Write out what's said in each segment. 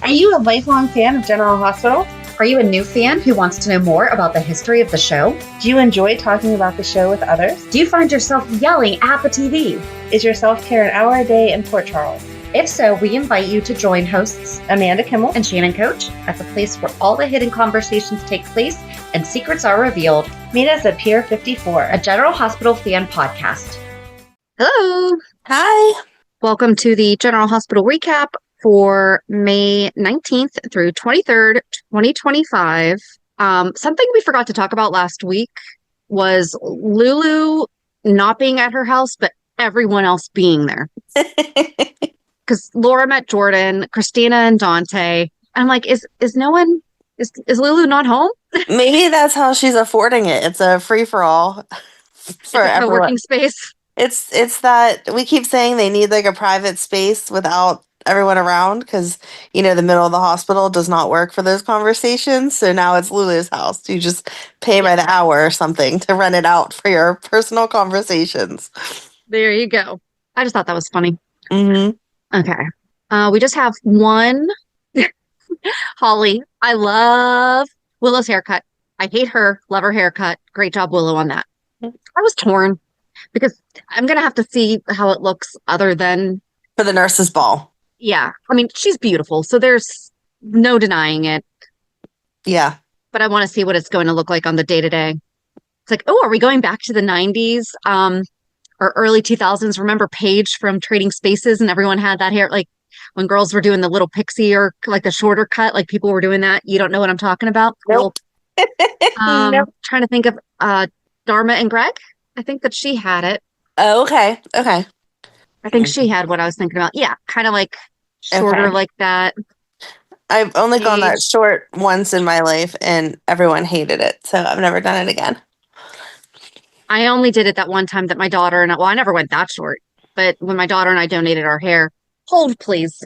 Are you a lifelong fan of General Hospital? Are you a new fan who wants to know more about the history of the show? Do you enjoy talking about the show with others? Do you find yourself yelling at the TV? Is your self-care an hour a day in Port Charles? If so, we invite you to join hosts Amanda Kimmel and Shannon Coach at the place where all the hidden conversations take place and secrets are revealed. Meet us at Pier 54, a General Hospital fan podcast. Hello. Hi. Welcome to the General Hospital recap for May 19th through 23rd, 2025. Something we forgot to talk about last week was Lulu not being at her house, but everyone else being there. Because Laura met Jordan, Kristina, and Dante. I'm like, is Lulu not home? Maybe that's how she's affording it. It's a free-for-all for everyone. Co-working space. It's that we keep saying they need like a private space without everyone around because, you know, the middle of the hospital does not work for those conversations. So now it's Lulu's house. You just pay by the hour or something to rent it out for your personal conversations. There you go. I just thought that was funny. Mm-hmm. Okay. We just have one. Holly. I love Willow's haircut. I hate her. Love her haircut. Great job, Willow, on that. I was torn because I'm going to have to see how it looks other than for the nurse's ball. Yeah. I mean, she's beautiful. So there's no denying it. Yeah. But I want to see what it's going to look like on the day-to-day. It's like, oh, are we going back to the 90s or early 2000s? Remember Paige from Trading Spaces and everyone had that hair? Like when girls were doing the little pixie or like the shorter cut, like people were doing that. You don't know what I'm talking about? Nope. Nope. Trying to think of Dharma and Greg. I think that she had it. Oh, okay. Okay. I think she had what I was thinking about. Yeah. Kind of like shorter like that. I've only gone that short once in my life and everyone hated it. So I've never done it again. I only did it that one time that my daughter and I never went that short, but when my daughter and I donated our hair, hold please.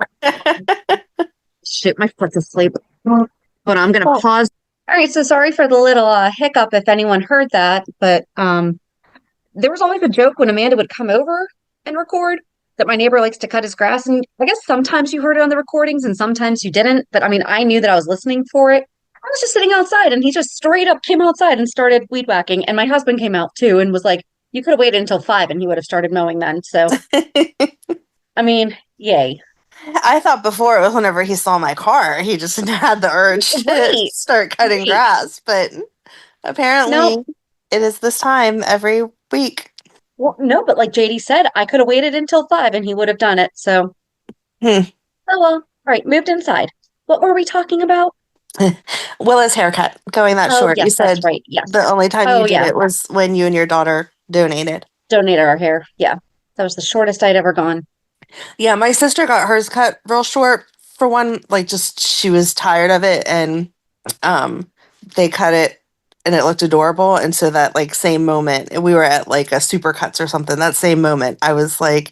Shoot, my foot's asleep. But I'm going to pause. All right. So sorry for the little hiccup if anyone heard that, but there was always a joke when Amanda would come over and record that my neighbor likes to cut his grass. And I guess sometimes you heard it on the recordings and sometimes you didn't. But I mean, I knew that I was listening for it. I was just sitting outside and he just straight up came outside and started weed whacking. And my husband came out too and was like, you could have waited until 5 and he would have started mowing then. So, I mean, yay. I thought before it was whenever he saw my car, he just had the urge to start cutting grass. But apparently it is this time every week. Well, no, but like JD said, I could have waited until 5 and he would have done it. So, Oh, well. All right, moved inside. What were we talking about? Willow's haircut, going that short. Yes, you said that's right. Yes. the only time you did it was when you and your daughter donated. Donated our hair. Yeah. That was the shortest I'd ever gone. Yeah, my sister got hers cut real short for one, like just she was tired of it and they cut it and it looked adorable. And so that like same moment, we were at like a Supercuts or something, that same moment, I was like,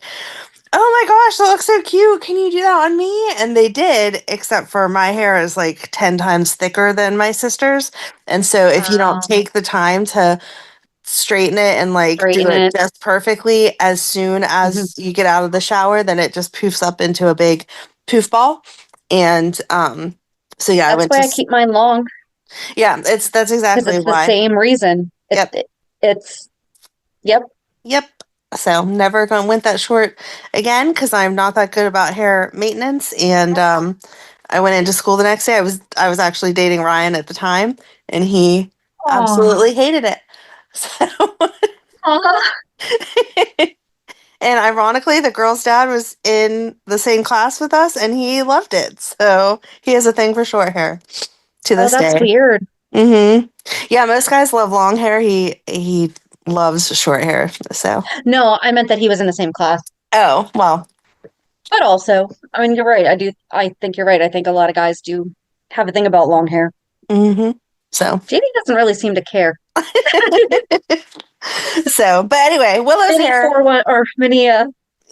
oh my gosh, that looks so cute. Can you do that on me? And they did, except for my hair is like 10 times thicker than my sister's. And so if you don't take the time to straighten it and like do it just perfectly as soon as you get out of the shower, then it just poofs up into a big poof ball. And so yeah, that's why I keep mine long. Yeah, that's exactly it's why. The same reason. Yep. So never went that short again because I'm not that good about hair maintenance. And I went into school the next day. I was actually dating Ryan at the time, and he absolutely hated it. So, and ironically, the girl's dad was in the same class with us, and he loved it. So he has a thing for short hair to this day. That's weird. Mm-hmm. Yeah, most guys love long hair. He loves short hair. So no, I meant that he was in the same class. Oh, well. But also, I mean, you're right. I think you're right. I think a lot of guys do have a thing about long hair. Mm-hmm. So JD doesn't really seem to care. So, but anyway, Willow's hair. Or mini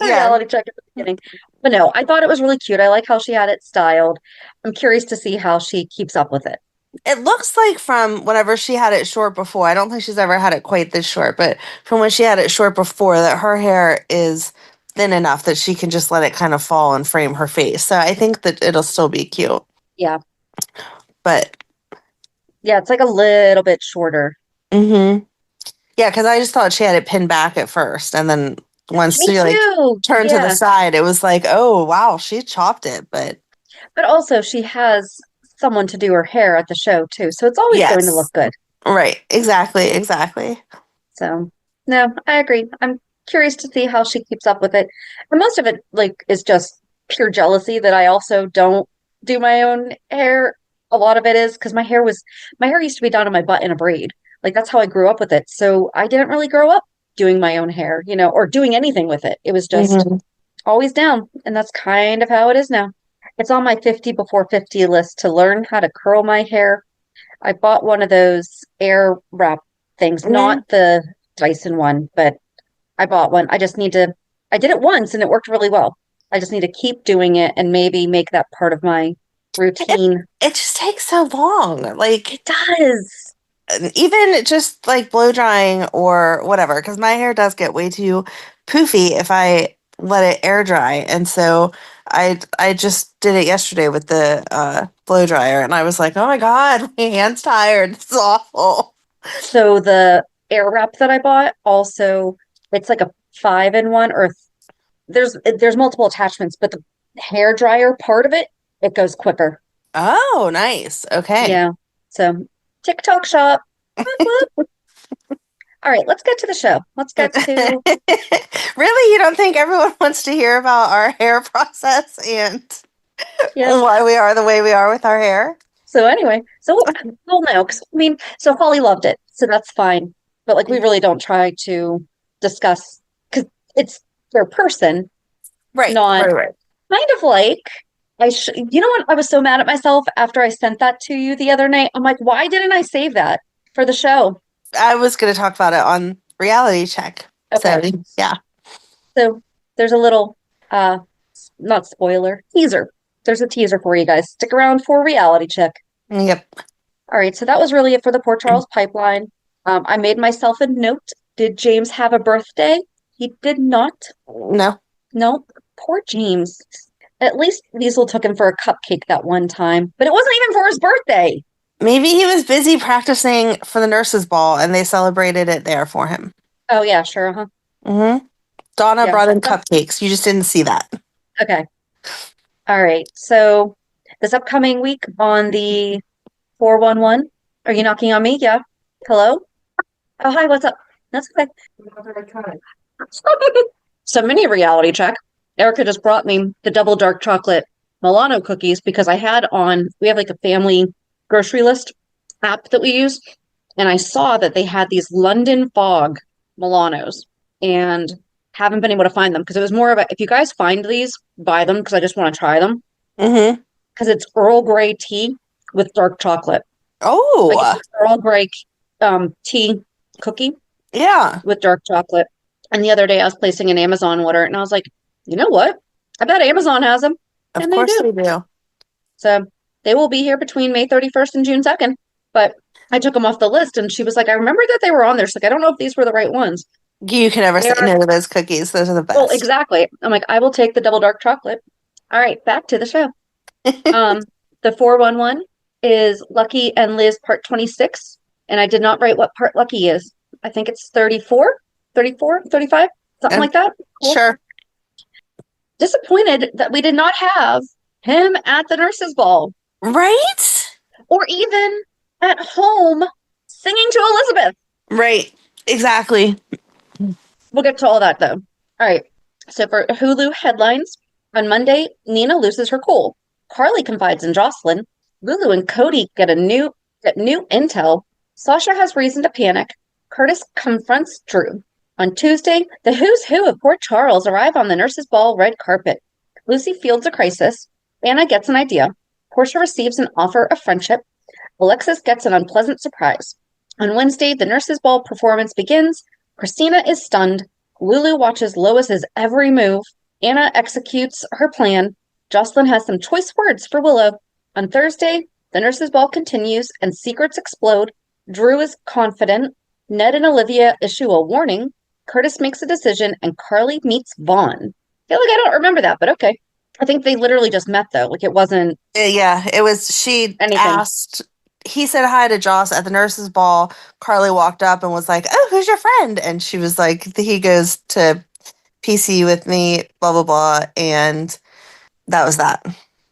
reality check at the beginning. But no, I thought it was really cute. I like how she had it styled. I'm curious to see how she keeps up with it. It looks like from whenever she had it short before, I don't think she's ever had it quite this short, but from when she had it short before, that her hair is thin enough that she can just let it kind of fall and frame her face. So I think that it'll still be cute. Yeah. But Yeah, it's like a little bit shorter. mm-hmm. Yeah, because I just thought she had it pinned back at first, and then once Me she like too. turned to the Yeah. side, it was like, oh wow, she chopped it. But But also she has someone to do her hair at the show too. So it's always going to yes, look good. right, exactly. So no, I agree. I'm curious to see how she keeps up with it. And most of it like is just pure jealousy that I also don't do my own hair. A lot of it is because my hair used to be down to my butt in a braid. Like that's how I grew up with it. So I didn't really grow up doing my own hair, or doing anything with it. It was just Mm-hmm. always down. And that's kind of how it is now. It's on my 50 before 50 list to learn how to curl my hair. I bought one of those air wrap things, Mm-hmm. not the Dyson one, but I bought one. I did it once and it worked really well. I just need to keep doing it and maybe make that part of my routine. It just takes so long. Like It does. even just like blow drying or whatever, because my hair does get way too poofy if I let it air dry. And so I just did it yesterday with the blow dryer, and I was like, oh my God, my hand's tired. This is awful. So the air wrap that I bought also, it's like a 5-in-1 or there's multiple attachments, but the hair dryer part of it goes quicker. Oh, nice. Okay. Yeah. So TikTok shop. Whoop, whoop. All right, let's get to the show. Let's get to Really, you don't think everyone wants to hear about our hair process and yeah. why we are the way we are with our hair? So anyway, well no, because I mean, so Holly loved it, so that's fine. But like, we really don't try to discuss because it's their person, Right, not right. kind of like you know what? I was so mad at myself after I sent that to you the other night. I'm like, why didn't I save that for the show? I was going to talk about it on reality check. So, Okay, yeah. so there's a little not spoiler teaser. There's a teaser for you guys. Stick around for reality check. Yep. All right, so that was really it for the Port Charles pipeline. I made myself a note. Did James have a birthday? He did not. No. Nope. Poor James. At least Liesl took him for a cupcake that one time, but it wasn't even for his birthday. Maybe he was busy practicing for the nurses' ball and they celebrated it there for him. Oh, yeah, sure. Huh? Mm-hmm. Donna Yeah. brought in cupcakes. You just didn't see that. Okay. All right. So this upcoming week on the 411, are you knocking on me? Yeah. Hello? Oh, hi. What's up? That's okay. So mini reality check. Erica just brought me the double dark chocolate Milano cookies because we have like a family grocery list app that we use. And I saw that they had these London Fog Milanos and haven't been able to find them because it was more of a, if you guys find these, buy them because I just want to try them. Mm-hmm. Because it's Earl Grey tea with dark chocolate. Oh. Like it's Earl Grey tea cookie Yeah. with dark chocolate. And the other day I was placing an Amazon order and I was like, you know what? I bet Amazon has them. Of And course they they do. do. So they will be here between May 31st and June 2nd. But I took them off the list and she was like, I remember that they were on there. She's like, I don't know if these were the right ones. You can never They say are, no to those cookies. Those are the well, best. exactly. I'm like, I will take the double dark chocolate. All right, back to the show. The 411 is Lucky and Liz part 26. And I did not write what part Lucky is. I think it's 34, 35, something like that. Cool. Sure. Disappointed that we did not have him at the nurses' ball Right? or even at home singing to Elizabeth. Right. Exactly. We'll get to all that though. All right. So for Hulu headlines, on Monday, Nina loses her cool. Carly confides in Jocelyn. Lulu and Cody get new intel. Sasha has reason to panic. Curtis confronts Drew. On Tuesday, the who's who of Port Charles arrive on the nurses' ball red carpet. Lucy fields a crisis. Anna gets an idea. Portia receives an offer of friendship. Alexis gets an unpleasant surprise. On Wednesday, the nurses' ball performance begins. Kristina is stunned. Lulu watches Lois's every move. Anna executes her plan. Jocelyn has some choice words for Willow. On Thursday, the nurses' ball continues and secrets explode. Drew is confident. Ned and Olivia issue a warning. Curtis makes a decision and Carly meets Vaughn. feel like I don't remember that, but okay. I think they literally just met though. Like it wasn't Yeah, it was. She anything. asked. He said hi to Joss at the nurses' ball. Carly walked up and was like, "Oh, who's your friend?" And she was like, "He goes to PC with me." Blah blah blah, and that was that.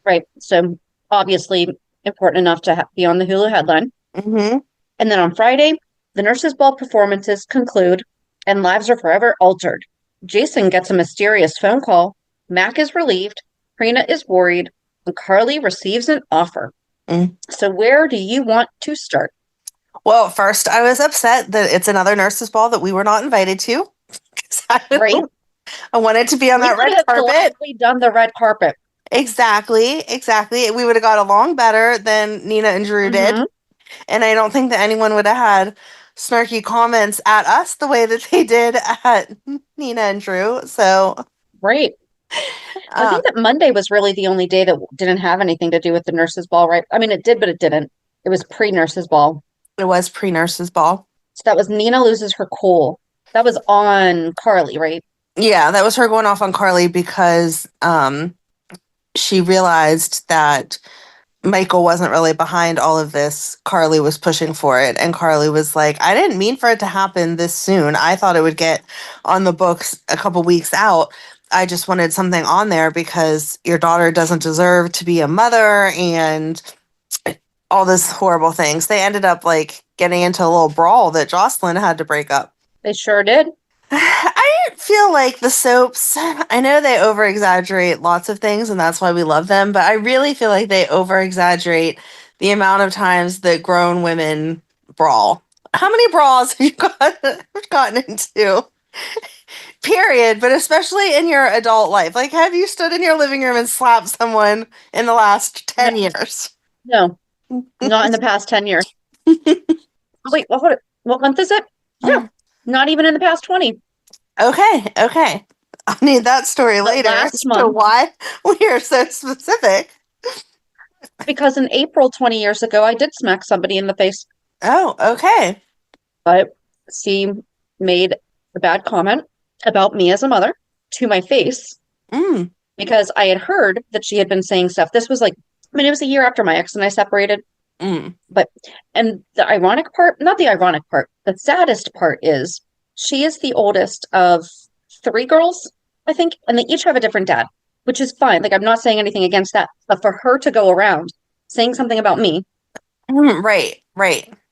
Right. So obviously important enough to be on the Hulu headline. Mm-hmm. And then on Friday, the nurses' ball performances conclude and lives are forever altered. Jason gets a mysterious phone call. Mac is relieved. Karina is worried. And Carly receives an offer. Mm. So where do you want to start? Well, first, I was upset that it's another nurses' ball that we were not invited to. Right? I wanted to be on We that could red have carpet. gladly done the red carpet. Exactly. We would have got along better than Nina and Drew did. Mhm. And I don't think that anyone would have had snarky comments at us the way that they did at Nina and Drew. So, Right. I think that Monday was really the only day that didn't have anything to do with the nurses' ball, right? I mean, it did, but it didn't. It was pre-nurses' ball. it was pre-nurses ball. So that was Nina loses her cool. That was on Carly, right? Yeah, that was her going off on Carly because she realized that Michael wasn't really behind all of this. Carly was pushing for it. And Carly was like, I didn't mean for it to happen this soon. I thought it would get on the books a couple weeks out. I just wanted something on there because your daughter doesn't deserve to be a mother and all this horrible things. They ended up like getting into a little brawl that Jocelyn had to break up. They sure did. I feel like the soaps, I know they over exaggerate lots of things and that's why we love them, but I really feel like they over exaggerate the amount of times that grown women brawl. How many brawls have you gotten into? Period, but especially in your adult life. Like, have you stood in your living room and slapped someone in the last 10 years? No, not in the past 10 years. Wait, what month is it? No, not even in the past 20. Okay. I'll need that story later last as to month. why we are so specific. Because in April 20 years ago, I did smack somebody in the face. Oh, okay. But she made a bad comment about me as a mother to my face because I had heard that she had been saying stuff. This was like, I mean, it was a year after my ex and I separated. But, and the ironic part, not the ironic part, the saddest part is she is the oldest of 3 girls, I think, and they each have a different dad, which is fine. Like, I'm not saying anything against that, but for her to go around saying something about me. Right.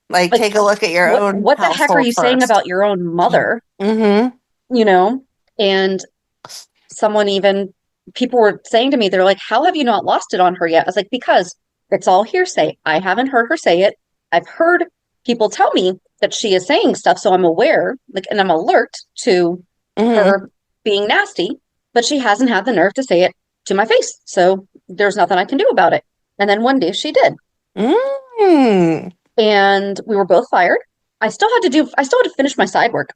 Like, take a look at your own. What the heck are you saying about your own mother? You know, and people were saying to me, they're like, how have you not lost it on her yet? I was like, because it's all hearsay. I haven't heard her say it. I've heard people tell me that she is saying stuff, so I'm aware, like, and I'm alert to her being nasty, but she hasn't had the nerve to say it to my face. So there's nothing I can do about it. And then one day she did. And we were both fired. I still had to finish my side work.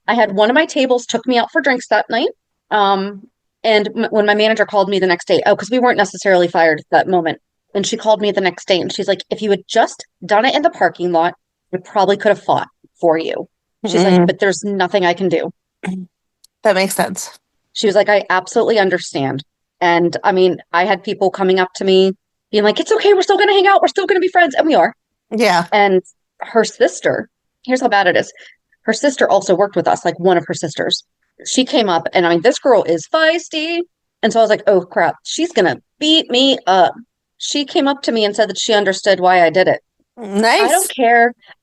I had one of my tables took me out for drinks that night. And when my manager called me the next day, because we weren't necessarily fired at that moment. And she called me the next day and she's like, if you had just done it in the parking lot, I probably could have fought for you. She's like, but there's nothing I can do. That makes sense. She was like, I absolutely understand. And I mean, I had people coming up to me being like, it's okay, we're still going to hang out. We're still going to be friends. And we are. Yeah. And her sister, here's how bad it is. Her sister also worked with us, like one of her sisters. She came up and I mean, this girl is feisty. And so I was like, oh crap, she's going to beat me up. She came up to me and said that she understood why I did it. Nice.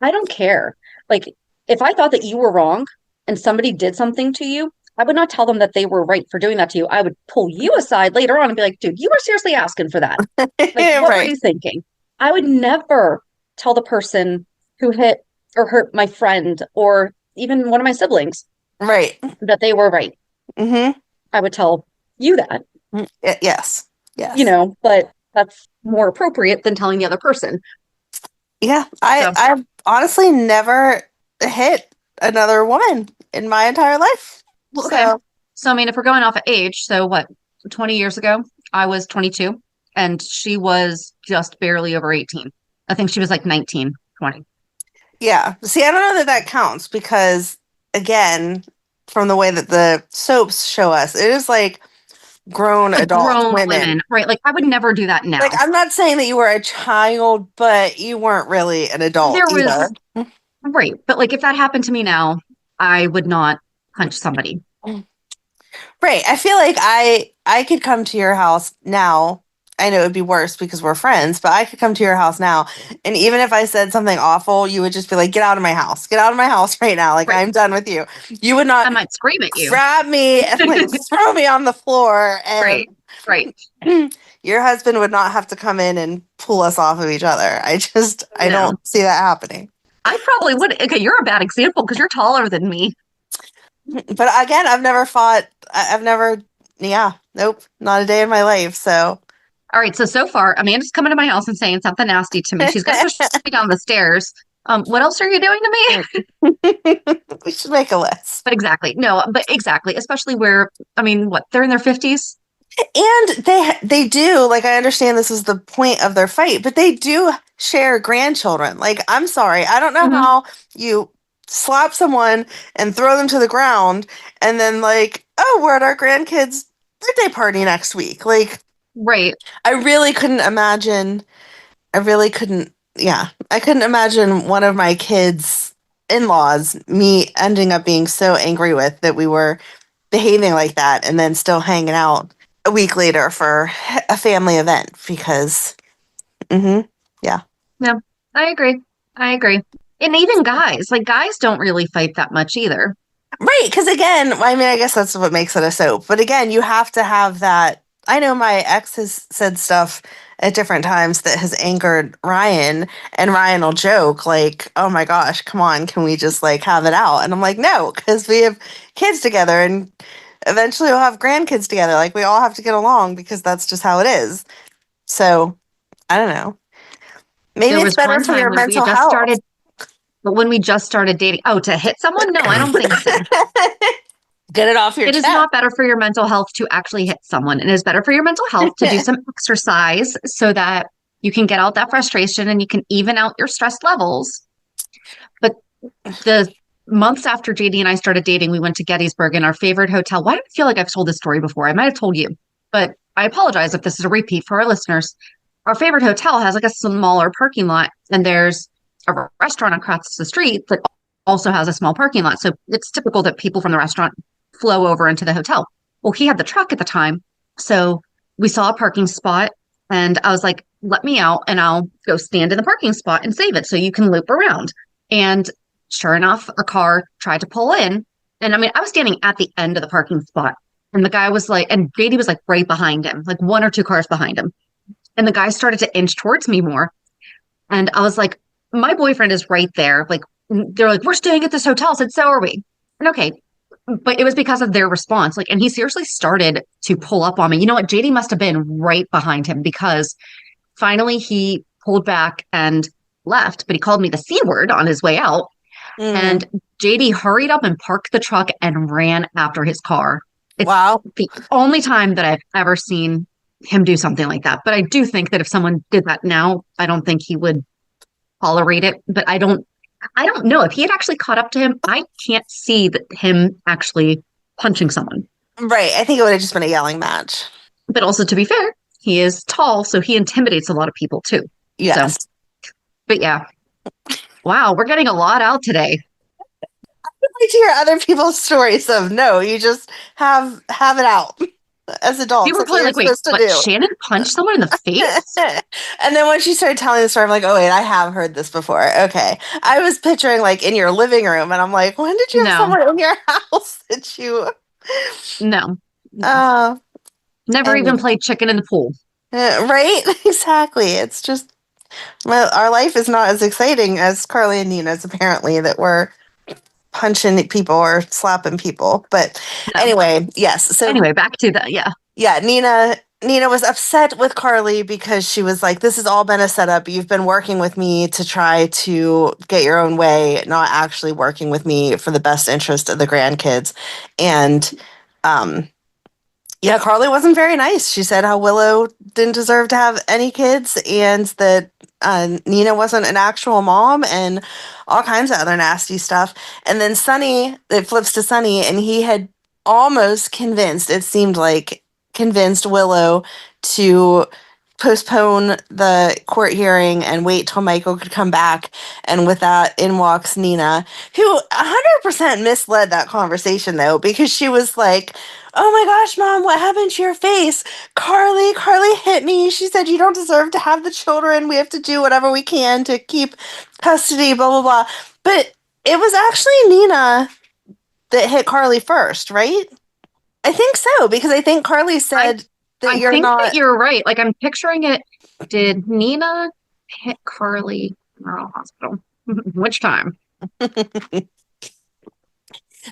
I don't care. Like, if I thought that you were wrong and somebody did something to you, I would not tell them that they were right for doing that to you. I would pull you aside later on and be like, dude, you were seriously asking for that. Like, what were you thinking? I would never tell the person who hit or hurt my friend or even one of my siblings that they were right. I would tell you that. Yes. You know, but that's more appropriate than telling the other person. Yeah. I've honestly never hit another woman in my entire life. Okay. So, I mean, if we're going off of age, so what, 20 years ago, I was 22 and she was just barely over 18. I think she was like 19, 20. Yeah. See, I don't know that counts because, again, from the way that the soaps show us, it is like grown Like adult grown women. right? Like I would never do that now. Like, I'm not saying that you were a child, but you weren't really an adult There either. was right, but like if that happened to me now, I would not punch somebody. Right. I feel like I could come to your house now. I know it would be worse because we're friends, but I could come to your house now, and even if I said something awful, you would just be like, "Get out of my house! Get out of my house right now! Like Right. I'm done with you." You would I not might scream at you. grab me and like throw me on the floor, and Right. your husband would not have to come in and pull us off of each other. I No. don't see that happening. I probably would. Okay, you're a bad example because you're taller than me. But again, I've never fought. I've never. Yeah. Nope. Not a day in my life. So. All right, so far, Amanda's coming to my house and saying something nasty to me. She's going to push me down the stairs. What else are you doing to me? We should make a list. But exactly. No, but exactly. Especially where, I mean, what, they're in their 50s? And they do, like, I understand this is the point of their fight, but they do share grandchildren. Like, I'm sorry, I don't know how you slap someone and throw them to the ground and then like, oh, we're at our grandkids' birthday party next week. Like, right. I really couldn't imagine. I really couldn't. Yeah, I couldn't imagine one of my kids' in-laws me ending up being so angry with that we were behaving like that and then still hanging out a week later for a family event because, yeah. No, I agree. And even guys, like guys don't really fight that much either. Right, because again, I mean, I guess that's what makes it a soap. But again, you have to have that. I know my ex has said stuff at different times that has angered Ryan, and Ryan will joke like, "Oh my gosh, come on, can we just like have it out?" And I'm like, "No, because we have kids together, and eventually we'll have grandkids together. Like we all have to get along because that's just how it is." So I don't know. Maybe There it's was better one for time your when we mental just health. started, but when we just started dating, oh, to hit someone? No, I don't think so. Get it off your It chest. is not better for your mental health to actually hit someone. It is better for your mental health to do some exercise so that you can get out that frustration and you can even out your stress levels. But the months after JD and I started dating, we went to Gettysburg in our favorite hotel. Why do I feel like I've told this story before? I might have told you, but I apologize if this is a repeat for our listeners. Our favorite hotel has like a smaller parking lot, and there's a restaurant across the street that also has a small parking lot. So it's typical that people from the restaurant flow over into the hotel. Well, he had the truck at the time. So we saw a parking spot, and I was like, let me out and I'll go stand in the parking spot and save it so you can loop around. And sure enough, a car tried to pull in. And I mean, I was standing at the end of the parking spot. And the guy was like, and JD was like right behind him, like one or two cars behind him. And the guy started to inch towards me more. And I was like, my boyfriend is right there. Like, they're like, we're staying at this hotel. I said, so are we. And okay. But it was because of their response. Like, and he seriously started to pull up on me. You know what? JD must have been right behind him because finally he pulled back and left, but he called me the C word on his way out. And JD hurried up and parked the truck and ran after his car. It's the only time that I've ever seen him do something like that. But I do think that if someone did that now, I don't think he would tolerate it. But I don't know if he had actually caught up to him. I can't see him actually punching someone. Right. I think it would have just been a yelling match. But also, to be fair, he is tall, so he intimidates a lot of people too. Yes. So, but yeah. Wow, we're getting a lot out today. I'd like to hear other people's stories of no, you just have it out as adults. You were probably like, wait, what, Shannon punched someone in the face? And then when she started telling the story, I'm like, oh wait, I have heard this before. Okay. I was picturing like in your living room, and I'm like, when did you have someone in your house that you No. Never anyway. even played chicken in the pool. Right? Exactly. It's just our life is not as exciting as Carly and Nina's, apparently, that we're punching people or slapping people. But anyway, yes. So anyway, back to that. Yeah. Yeah. Nina was upset with Carly because she was like, this has all been a setup. You've been working with me to try to get your own way, not actually working with me for the best interest of the grandkids. And, yeah, Carly wasn't very nice. She said how Willow didn't deserve to have any kids and that Nina wasn't an actual mom and all kinds of other nasty stuff. And then Sonny, it flips to Sonny, and he had almost convinced, it seemed like, convinced Willow to postpone the court hearing and wait till Michael could come back. And with that, in walks Nina, who 100% misled that conversation, though, because she was like, oh my gosh, Mom, what happened to your face? Carly hit me. She said, you don't deserve to have the children. We have to do whatever we can to keep custody, blah, blah, blah. But it was actually Nina that hit Carly first, right? I think so, because I think Carly said that you're not. I think that you're right. Like, I'm picturing it. Did Nina hit Carly in Rural Hospital? Which time? It's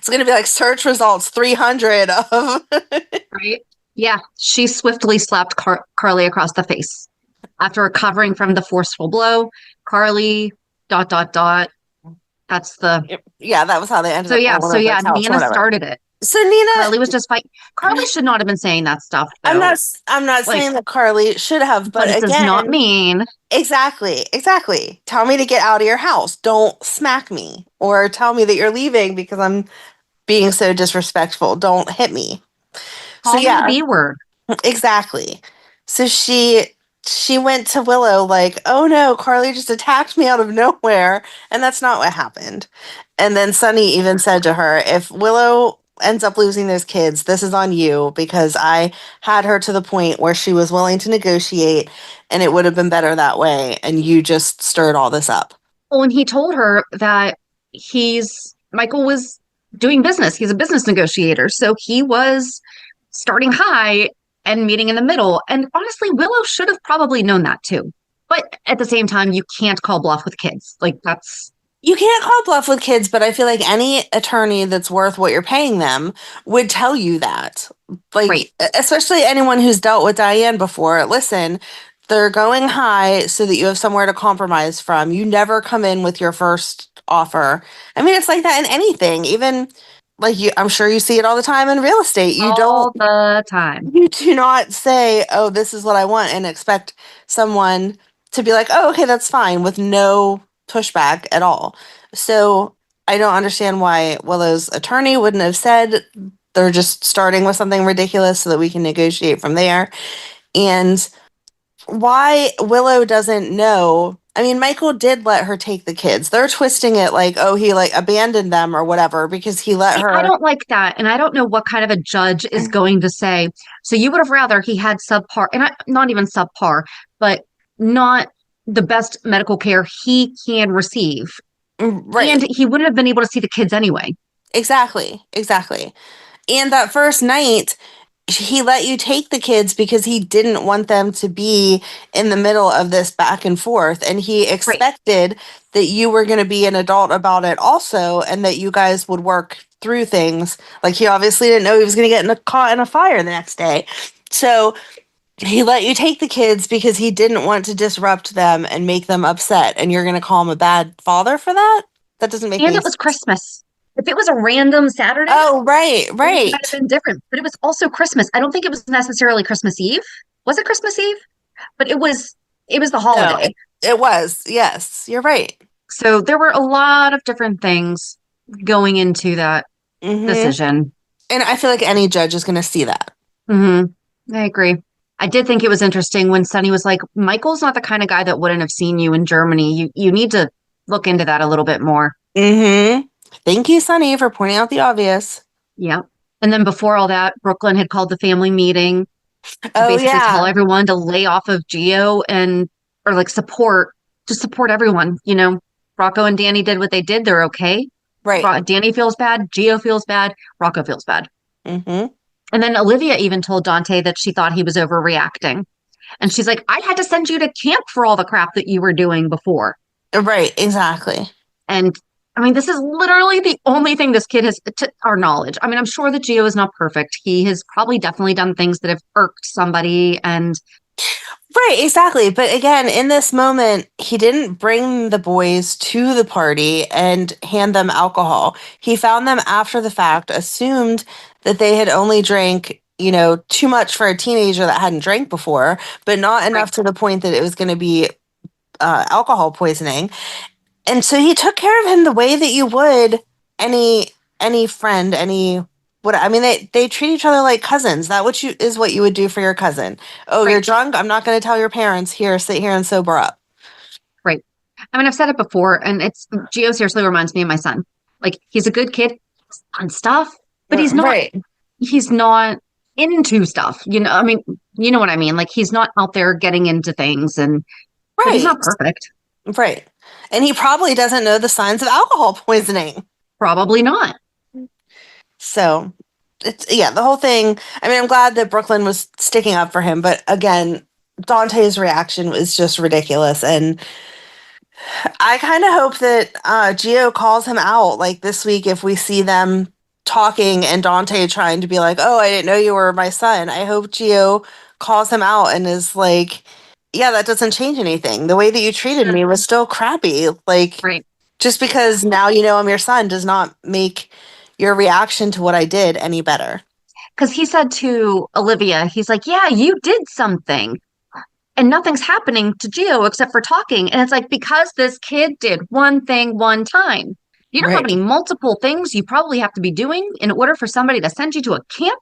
going to be like search results 300 of. Right? Yeah. She swiftly slapped Carly across the face. After recovering from the forceful blow, Carly ... That's the. Yeah, that was how they ended up. So Nina started it. So Nina, Carly was just fighting. Carly should not have been saying that stuff, though. I'm not saying that Carly should have, but it again, does not mean. Exactly. Tell me to get out of your house. Don't smack me or tell me that you're leaving because I'm being so disrespectful. Don't hit me. Call me the B word. Exactly. So she went to Willow like, oh no, Carly just attacked me out of nowhere, and that's not what happened. And then Sonny even said to her, if Willow ends up losing those kids, this is on you, because I had her to the point where she was willing to negotiate and it would have been better that way, and you just stirred all this up. Well, and he told her that Michael was doing business. He's a business negotiator. So he was starting high and meeting in the middle. And honestly, Willow should have probably known that too. But at the same time, you can't call bluff with kids. Like, that's... You can't call bluff with kids, but I feel like any attorney that's worth what you're paying them would tell you that. Like, right. Especially anyone who's dealt with Diane before. Listen, they're going high so that you have somewhere to compromise from. You never come in with your first offer. I mean, it's like that in anything. Even, like, I'm sure you see it all the time in real estate. All the time. You do not say, oh, this is what I want, and expect someone to be like, oh, okay, that's fine, with no pushback at all. So I don't understand why Willow's attorney wouldn't have said they're just starting with something ridiculous so that we can negotiate from there. And why Willow doesn't know. I mean, Michael did let her take the kids. They're twisting it like, oh, he like abandoned them or whatever because he let her. I don't like that. And I don't know what kind of a judge is going to say, so you would have rather he had subpar, and not even subpar, but not the best medical care he can receive. Right. And he wouldn't have been able to see the kids anyway. Exactly. And that first night, he let you take the kids because he didn't want them to be in the middle of this back and forth. And he expected that you were going to be an adult about it also, and that you guys would work through things. Like, he obviously didn't know he was going to get caught in a fire the next day. So he let you take the kids because he didn't want to disrupt them and make them upset. And you're going to call him a bad father for that? That doesn't make sense. And it was Christmas. If it was a random Saturday. Oh, right. It might have been different. But it was also Christmas. I don't think it was necessarily Christmas Eve. Was it Christmas Eve? But it was the holiday. No, it was. Yes, you're right. So there were a lot of different things going into that decision. And I feel like any judge is going to see that. Mm-hmm. I agree. I did think it was interesting when Sonny was like, Michael's not the kind of guy that wouldn't have seen you in Germany. You need to look into that a little bit more. Mm-hmm. Thank you, Sonny, for pointing out the obvious. Yeah. And then before all that, Brook Lynn had called the family meeting to basically tell everyone to lay off of Gio or like support everyone. You know, Rocco and Danny did what they did. They're okay. Right. Danny feels bad. Gio feels bad. Rocco feels bad. Mm-hmm. And then Olivia even told Dante that she thought he was overreacting. And she's like, I had to send you to camp for all the crap that you were doing before. Right, exactly. And I mean, this is literally the only thing this kid has, to our knowledge. I mean, I'm sure that Gio is not perfect. He has probably definitely done things that have irked somebody and... Right, exactly. But again, in this moment, he didn't bring the boys to the party and hand them alcohol. He found them after the fact, assumed that they had only drank, too much for a teenager that hadn't drank before, but not enough to the point that it was going to be alcohol poisoning. And so he took care of him the way that you would any friend, anyone I mean, they treat each other like cousins. That is what you would do for your cousin. Oh, Right. you're drunk? I'm not going to tell your parents. Here, sit here and sober up. Right. I mean, I've said it before, and Gio seriously reminds me of my son. Like, he's a good kid on stuff, but Right. he's not into stuff. I mean, you know what I mean? Like, he's not out there getting into things, but he's not perfect. Right. And he probably doesn't know the signs of alcohol poisoning. Probably not. So the whole thing. I mean, I'm glad that Brook Lynn was sticking up for him, but again, Dante's reaction was just ridiculous. And I kind of hope that Gio calls him out like this week if we see them talking and Dante trying to be like, oh, I didn't know you were my son. I hope Gio calls him out and is like, yeah, that doesn't change anything. The way that you treated me was still crappy. Like, just because now you know I'm your son does not make your reaction to what I did any better. Because he said to Olivia, he's like, yeah, you did something. And nothing's happening to Gio except for talking. And it's like, because this kid did one thing one time. You know how many multiple things you probably have to be doing in order for somebody to send you to a camp?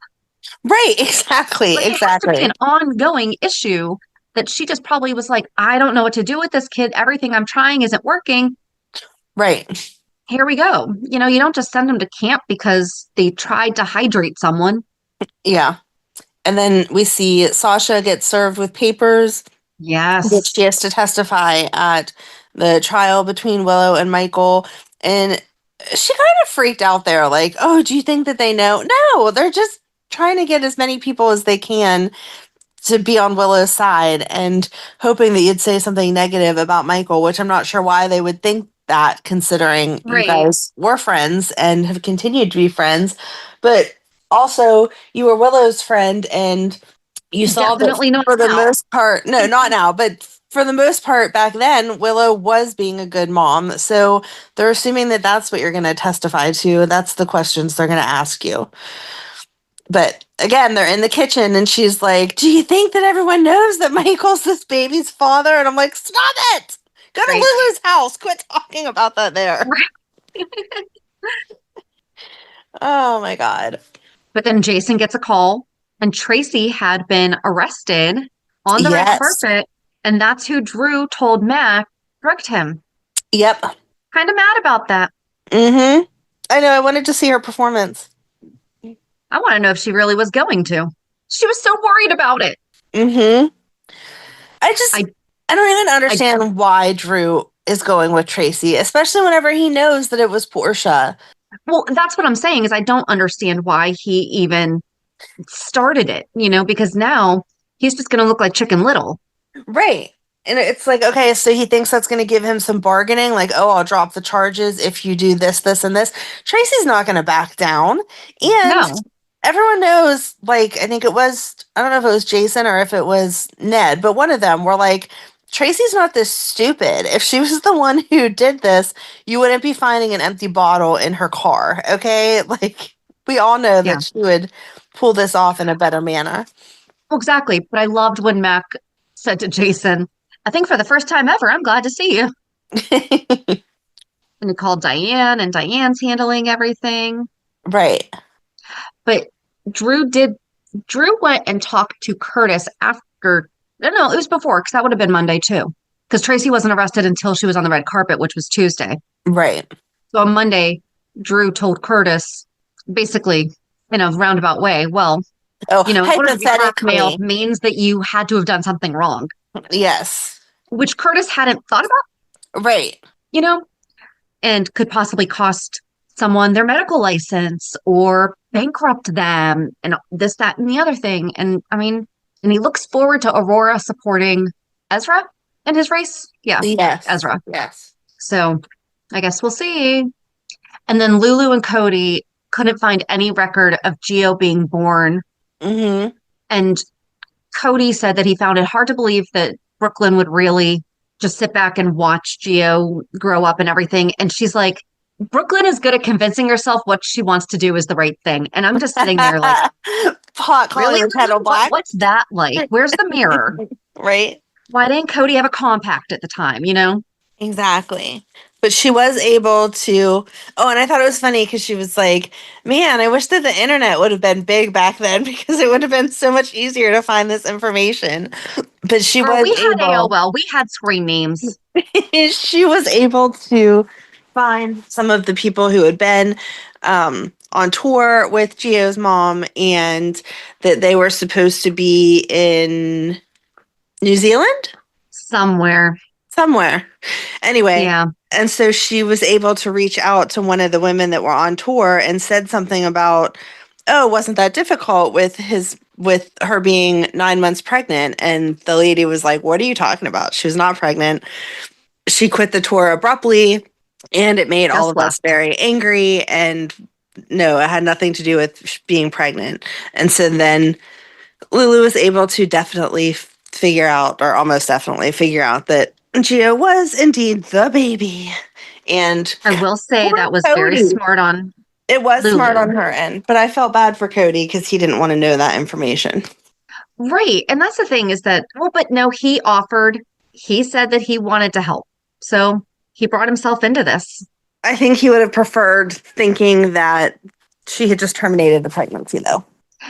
Right, exactly, like, exactly. It has to be an ongoing issue that she just probably was like, I don't know what to do with this kid. Everything I'm trying isn't working. Right. Here we go. You don't just send them to camp because they tried to hydrate someone. Yeah. And then we see Sasha get served with papers. Yes. That she has to testify at the trial between Willow and Michael. And she kind of freaked out there, like, oh, do you think that they know? No, they're just trying to get as many people as they can to be on Willow's side and hoping that you'd say something negative about Michael, which I'm not sure why they would think that, considering you guys were friends and have continued to be friends. But also, you were Willow's friend, and you saw that for the most part, no, not now, but for the most part back then, Willow was being a good mom. So they're assuming that that's what you're going to testify to. That's the questions they're going to ask you. But again, they're in the kitchen and she's like, do you think that everyone knows that Michael's this baby's father? And I'm like, stop it! Go to Lulu's house. Quit talking about that there. Oh my God. But then Jason gets a call and Tracy had been arrested on the red carpet. And that's who Drew told Mac drugged him. Yep. Kind of mad about that. Mm-hmm. I know. I wanted to see her performance. I want to know if she really was going to. She was so worried about it. Mm-hmm. I don't even understand why Drew is going with Tracy, especially whenever he knows that it was Portia. Well, that's what I'm saying is I don't understand why he even started it, because now he's just going to look like Chicken Little. Right. And it's like, okay, so he thinks that's going to give him some bargaining, like, oh, I'll drop the charges if you do this, this, and this. Tracy's not going to back down. And everyone knows, like, I think it was, I don't know if it was Jason or if it was Ned, but one of them were like, Tracy's not this stupid. If she was the one who did this, you wouldn't be finding an empty bottle in her car, okay? Like, we all know that she would pull this off in a better manner. Well, exactly. But I loved when Mac said to Jason, I think for the first time ever, I'm glad to see you. And he called Diane, and Diane's handling everything. Right. But Drew went and talked to Curtis after, no, it was before, because that would have been Monday too. Because Tracy wasn't arrested until she was on the red carpet, which was Tuesday. Right. So on Monday, Drew told Curtis, basically, in a roundabout way, well, in order to be blackmailed means that you had to have done something wrong. Yes. Which Curtis hadn't thought about. Right. And could possibly cost someone their medical license or bankrupt them and this, that, and the other thing. And I mean, and he looks forward to Aurora supporting Ezra in his race. Yeah. Yes. Ezra. Yes. So I guess we'll see. And then Lulu and Cody couldn't find any record of Gio being born. Mm-hmm. And Cody said that he found it hard to believe that Brook Lynn would really just sit back and watch Gio grow up and everything. And she's like, Brook Lynn is good at convincing herself what she wants to do is the right thing. And I'm just sitting there like, pot really? What's that like? Where's the mirror? Right. Why didn't Cody have a compact at the time, Exactly. But she was able to. Oh, and I thought it was funny because she was like, "Man, I wish that the internet would have been big back then because it would have been so much easier to find this information." But she Girl, was we had able. AOL. We had screen names. She was able to find some of the people who had been on tour with Gio's mom, and that they were supposed to be in New Zealand Somewhere. somewhere. Anyway, Yeah. and so she was able to reach out to one of the women that were on tour and said something about, oh, wasn't that difficult with her being 9 months pregnant? And the lady was like, what are you talking about? She was not pregnant. She quit the tour abruptly, and it made all Just of us very angry. And no, it had nothing to do with being pregnant. And so then Lulu was able to definitely figure out, or almost definitely figure out, that Gio was indeed the baby. And I will say poor that was very Cody. smart on It was smart on Lulu. her end, but I felt bad for Cody because he didn't want to know that information. Right. And that's the thing is that, well, but no, he offered, he said that he wanted to help. So he brought himself into this. I think he would have preferred thinking that she had just terminated the pregnancy, though.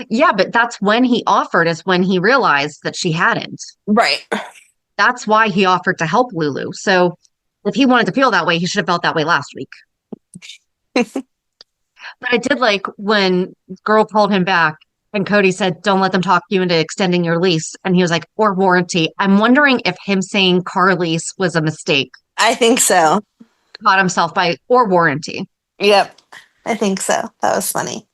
Yeah, but that's when he offered, is when he realized that she hadn't. Right. That's why he offered to help Lulu. So if he wanted to feel that way, he should have felt that way last week. But I did like when girl called him back and Cody said, don't let them talk you into extending your lease. And he was like, or warranty. I'm wondering if him saying car lease was a mistake. I think so. Caught himself by or warranty. Yep. I think so. That was funny.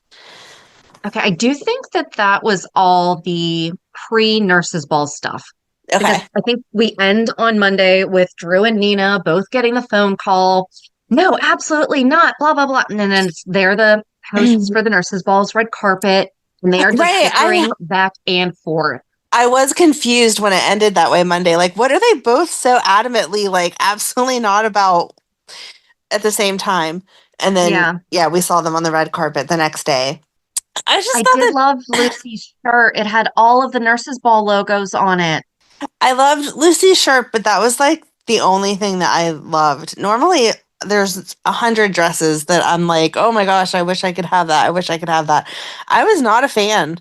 Okay, I do think that that was all the pre-nurses ball stuff. Okay. Because I think we end on Monday with Drew and Nina both getting the phone call. No, absolutely not. Blah, blah, blah. And then they're the hosts for the nurses balls, red carpet, and they are just Right, bickering back and forth. I was confused when it ended that way Monday. Like, what are they both so adamantly, like, absolutely not about at the same time? And then, yeah, we saw them on the red carpet the next day. I thought did love Lucy's shirt. It had all of the nurses ball logos on it. I loved Lucy's shirt, but that was like the only thing that I loved. Normally, there's 100 dresses that I'm like, oh my gosh, I wish I could have that. I wish I could have that. I was not a fan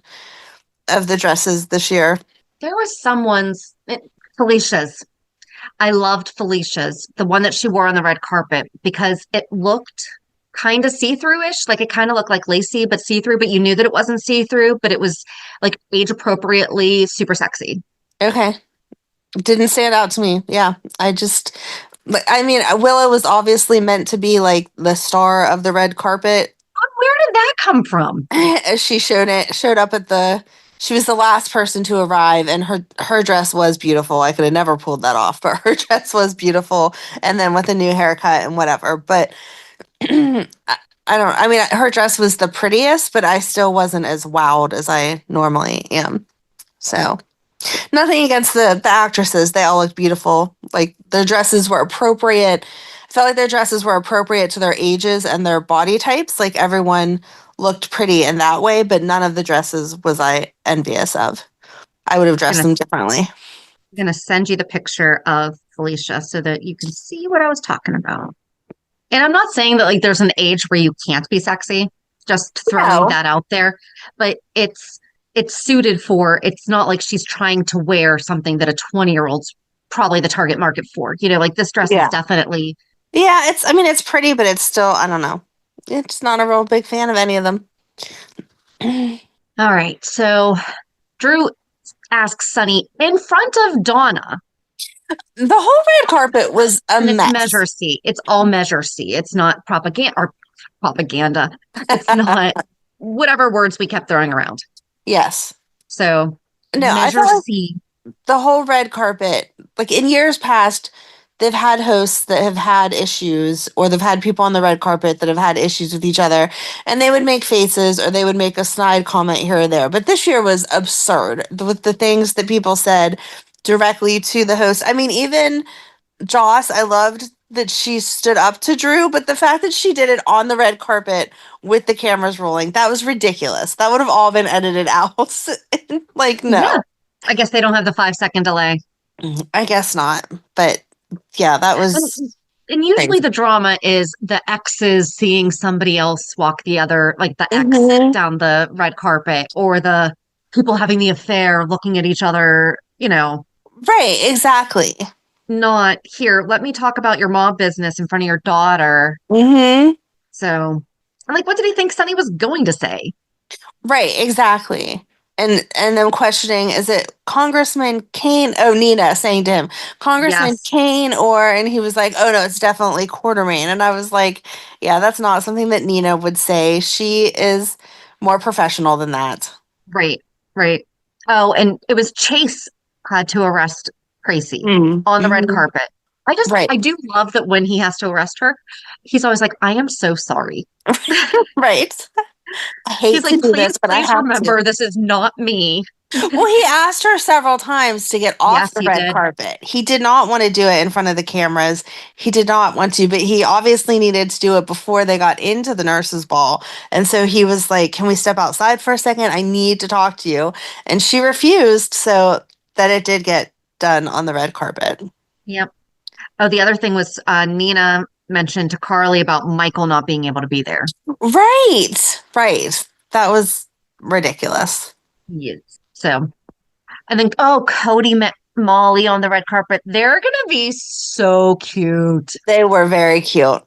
of the dresses this year. There was Felicia's. I loved Felicia's, the one that she wore on the red carpet, because it looked kind of see-through-ish. Like it kind of looked like lacy, but see-through, but you knew that it wasn't see-through, but it was like age appropriately super sexy. Okay. Didn't stand out to me. Yeah. I mean, Willow was obviously meant to be like the star of the red carpet. Where did that come from? She showed up she was the last person to arrive, and her dress was beautiful. I could have never pulled that off, but her dress was beautiful. And then with a new haircut and whatever. But I mean, her dress was the prettiest, but I still wasn't as wowed as I normally am. So nothing against the actresses. They all look beautiful. Like their dresses were appropriate. I felt like their dresses were appropriate to their ages and their body types. Like everyone looked pretty in that way, but none of the dresses was I envious of. I would have dressed them differently. I'm going to send you the picture of Felicia so that you can see what I was talking about. And I'm not saying that like there's an age where you can't be sexy, just throwing that out there, but it's suited for, it's not like she's trying to wear something that a 20-year-old's probably the target market for. You know, like this dress is definitely. Yeah, it's pretty, but it's still, I don't know. It's not a real big fan of any of them. All right. So Drew asks Sonny in front of Donna. The whole red carpet was a mess. Measure C. It's all measure C. It's not propaganda. It's not whatever words we kept throwing around. Yes. So no, measure C. The whole red carpet, like in years past, they've had hosts that have had issues, or they've had people on the red carpet that have had issues with each other, and they would make faces or they would make a snide comment here or there. But this year was absurd with the things that people said directly to the host. I mean, even Joss, I loved that she stood up to Drew, but the fact that she did it on the red carpet with the cameras rolling, that was ridiculous. That would have all been edited out. Like, no. Yeah. I guess they don't have the 5-second delay. I guess not. But yeah, that was. And usually Crazy. the drama is the exes seeing somebody else walk the other, like the ex Mhm. down the red carpet, or the people having the affair looking at each other, Right, exactly. not here. Let me talk about your mom business in front of your daughter. Mm-hmm. So, like, what did he think Sonny was going to say? Right, exactly. And I'm questioning, is it Congressman Kane? Oh, Nina saying to him, Congressman Yes, Kane, and he was like, oh no, it's definitely Quartermain. And I was like, yeah, that's not something that Nina would say. She is more professional than that. right, right. Oh, and it was Chase had to arrest Tracy on the red Mm-hmm. carpet. Right, I do love that when he has to arrest her, he's always like, I am so sorry. right. I He's hate to like, do please, this, but I please have to. remember this is not me. Well, he asked her several times to get off Yes, the he red did. carpet. He did not want to do it in front of the cameras. He did not want to, but he obviously needed to do it before they got into the nurses' ball. And so he was like, can we step outside for a second? I need to talk to you. And she refused, so that it did get done on the red carpet. Yep. Oh, the other thing was Nina mentioned to Carly about Michael not being able to be there. Right, right. That was ridiculous. Yes. So, and then, oh, Cody met Molly on the red carpet. They're going to be so cute. They were very cute.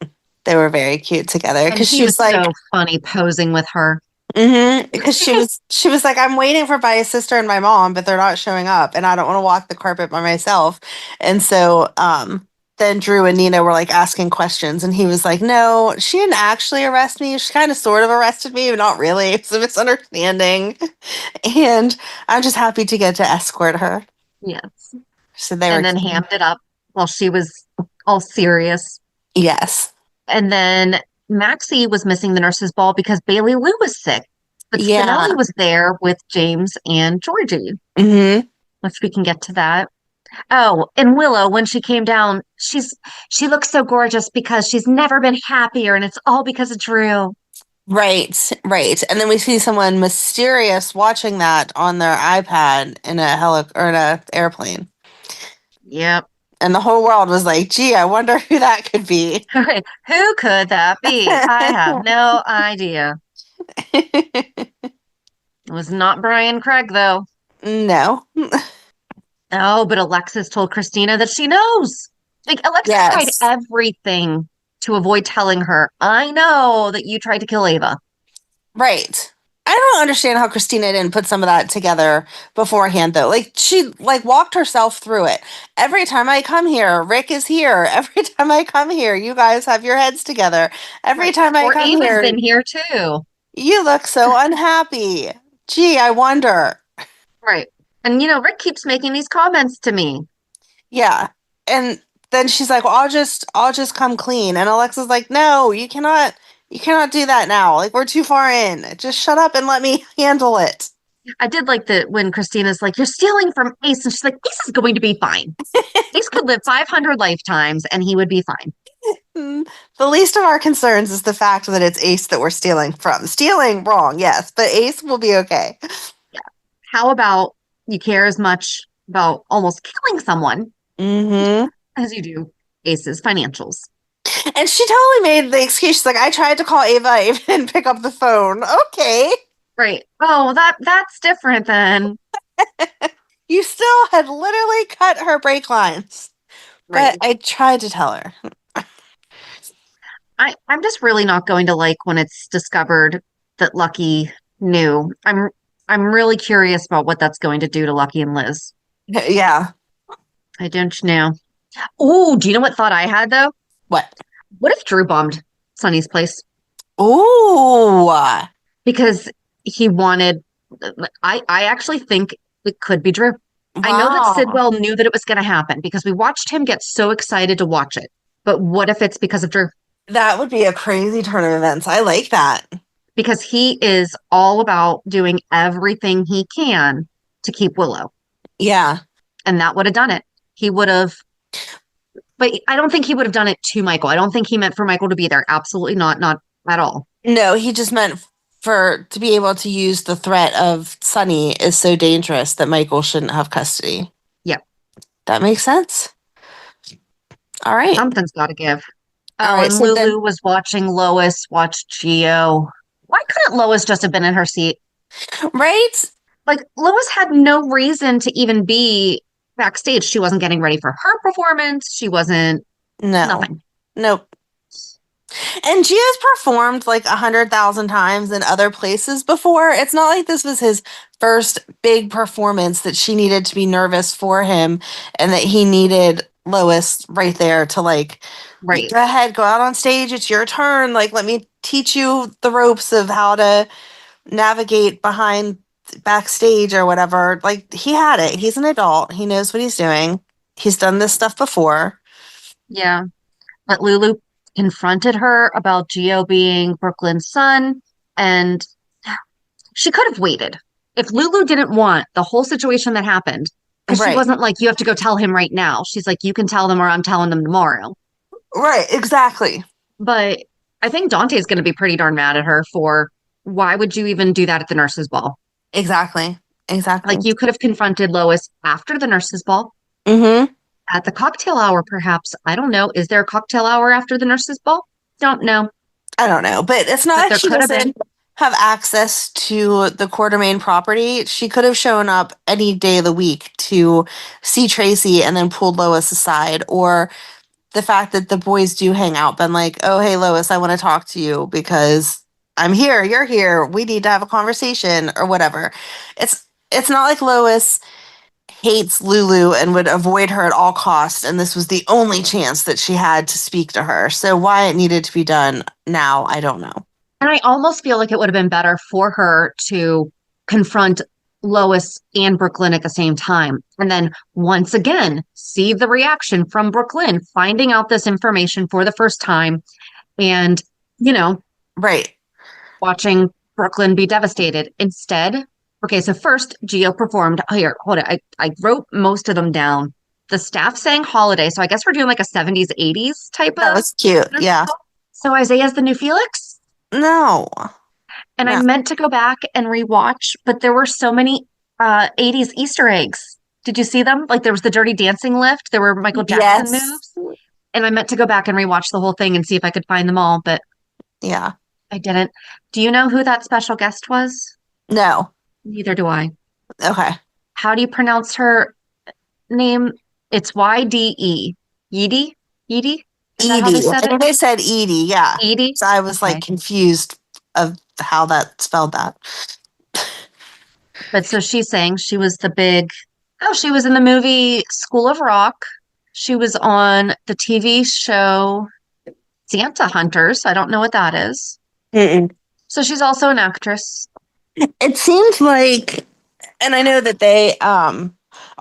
They were very cute together And because he was she's like, so funny posing with her. because she was like, I'm waiting for my sister and my mom, but they're not showing up, and I don't want to walk the carpet by myself. And so, then Drew and Nina were like asking questions, and he was like, no, she didn't actually arrest me. She kind of sort of arrested me, but not really. It's a misunderstanding. And I'm just happy to get to escort her. Yes. So they And were, then hammed it up while she was all serious. yes. And then Maxie was missing the nurse's ball because Bailey Lou was sick. But Yeah. Spinelli was there with James and Georgie, Hmm. which we can get to that. Oh, and Willow, when she came down, she looks so gorgeous because she's never been happier, and it's all because of Drew. Right, right. And then we see someone mysterious watching that on their iPad in a or in a airplane. Yep. And the whole world was like, gee, I wonder who that could be. Who could that be? I have no idea. It was not Brian Craig, though. No. Oh, but Alexis told Kristina that she knows. Like, Alexis tried Yes. everything to avoid telling her, I know that you tried to kill Ava. Right. I don't understand how Kristina didn't put some of that together beforehand though. Like she like walked herself through it. Every time I come here, Rick is here. Every time I come here, you guys have your heads together. Every Right. time I Or come Ava's here, been here too. you look so unhappy. Gee, I wonder. Right. And Rick keeps making these comments to me. Yeah. And then she's like, well, I'll just come clean. And Alexa's like, no, you cannot do that now. Like we're too far in. Just shut up and let me handle it. I did like that when Christina's like, you're stealing from Ace. And she's like, Ace is going to be fine. Ace could live 500 lifetimes and he would be fine. The least of our concerns is the fact that it's Ace that we're stealing from. Stealing, wrong, yes, but Ace will be okay. Yeah. How about you care as much about almost killing someone Mm-hmm. as you do Ace's financials? And she totally made the excuse. She's like, I tried to call Ava, Ava didn't pick up the phone. Okay. Right. Oh, that's different then. You still had literally cut her brake lines. Right. But I tried to tell her. I'm just really not going to like when it's discovered that Lucky knew. I'm really curious about what that's going to do to Lucky and Liz. Yeah. I don't know. Oh, do you know what thought I had though? What? What if Drew bombed Sonny's place? Ooh. Because he wanted I actually think it could be Drew. I know that Wow. Sidwell knew that it was going to happen because we watched him get so excited to watch it. But what if it's because of Drew? That would be a crazy turn of events. I like that. Because he is all about doing everything he can to keep Willow. Yeah. And that would have done it. He would have, but I don't think he would have done it to Michael. I don't think he meant for Michael to be there. Absolutely not at all. No, he just meant to be able to use the threat of Sonny is so dangerous that Michael shouldn't have custody. Yep. That makes sense. All right. Something's got to give. All Oh, right. and So then, Lulu was watching Lois watch Geo. Why couldn't Lois just have been in her seat? right? Like, Lois had no reason to even be backstage. She wasn't getting ready for her performance. She wasn't No. nothing. Nope. And Gio's performed like 100,000 times in other places before. It's not like this was his first big performance that she needed to be nervous for him and that he needed Lois right there to like, Right. go ahead, go out on stage. It's your turn. Like, let me teach you the ropes of how to navigate behind backstage or whatever. Like, he had it. He's an adult. He knows what he's doing. He's done this stuff before. Yeah. But Lulu confronted her about Geo being Brook Lynn's son, and she could have waited. If Lulu didn't want the whole situation that happened, because she Right. wasn't like, you have to go tell him right now. She's like, you can tell them or I'm telling them tomorrow. Right. Exactly. But I think Dante's going to be pretty darn mad at her for why would you even do that at the nurse's ball? Exactly. Exactly. Like, you could have confronted Lois after the nurse's ball, Mm-hmm. at the cocktail hour, perhaps. I don't know. Is there a cocktail hour after the nurse's ball? Don't know. I don't know, but it's not But like there she could have been. doesn't have access to the Quartermain property. She could have shown up any day of the week to see Tracy and then pulled Lois aside, or the fact that the boys do hang out, been like, "Oh, hey, Lois, I want to talk to you because I'm here, you're here, we need to have a conversation," or whatever. It's not like Lois hates Lulu and would avoid her at all costs, and this was the only chance that she had to speak to her. So why it needed to be done now, I don't know. And I almost feel like it would have been better for her to confront Lois and Brook Lynn at the same time. And then once again, see the reaction from Brook Lynn, finding out this information for the first time and, Right. watching Brook Lynn be devastated. Instead, okay, so first, Geo performed. Oh, here, hold it. I wrote most of them down. The staff sang Holiday. So I guess we're doing like a 70s, 80s type That of. was cute. Yeah. So Isaiah's the new Felix. No. And I No. meant to go back and rewatch, but there were so many 80s Easter eggs. Did you see them? Like, there was the Dirty Dancing lift. There were Michael Jackson Yes. moves. And I meant to go back and rewatch the whole thing and see if I could find them all, but Yeah. I didn't. Do you know who that special guest was? No. Neither do I. Okay. How do you pronounce her name? It's Yde. Yede? Yede? Is that how they Edie. I said think it? they said Edie. Yeah. Yede? So I was like Okay. confused of how that spelled that. But so she's saying she was she was in the movie School of Rock. She was on the TV show Santa Hunters. I don't know what that is. Mm-mm. So she's also an actress. It seems like, and I know that they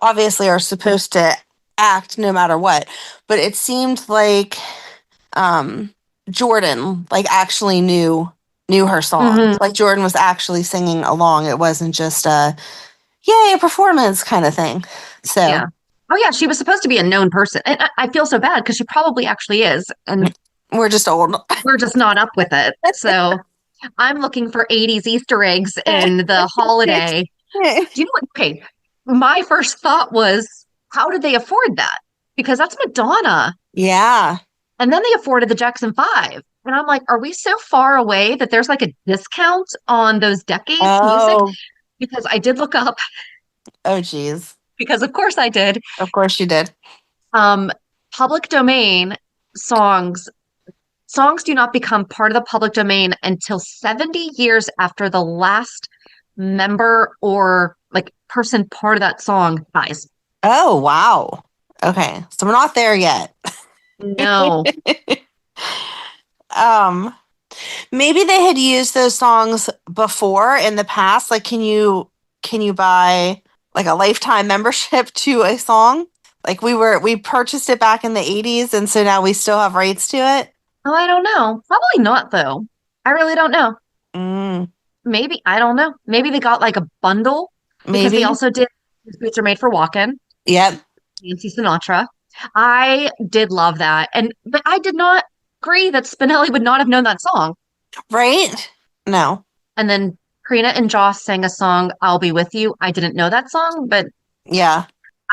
obviously are supposed to act no matter what, but it seemed like Jordan like actually knew her song. Mhm. Like Jordan was actually singing along. It wasn't just a yay, a performance kind of thing. So Yeah. Oh yeah, she was supposed to be a known person. And I feel so bad because she probably actually is. And we're just old. we're just not up with it. So I'm looking for 80s Easter eggs in the holiday. Do you know what? Okay. My first thought was, how did they afford that? Because that's Madonna. Yeah. And then they afforded the Jackson 5. And I'm like, are we so far away that there's like a discount on those decades music? Oh. Because I did look up, Oh, geez. because of course I did. Of course you did. Public domain songs do not become part of the public domain until 70 years after the last member or like person part of that song dies. Oh, wow. Okay. So we're not there yet. No. Maybe they had used those songs before in the past. Like, can you buy like a lifetime membership to a song? Like we purchased it back in the 80s, and so now we still have rights to it. Oh, I don't know. Probably not, though. I really don't know. Maybe. I don't know. Maybe they got like a bundle because they Maybe. also did His Boots Are Made for Walking, Yep. Nancy Sinatra. I did love that. But I did not agree that Spinelli would not have known that song. Right? No. And then Karina and Joss sang a song, I'll Be With You. I didn't know that song, but Yeah.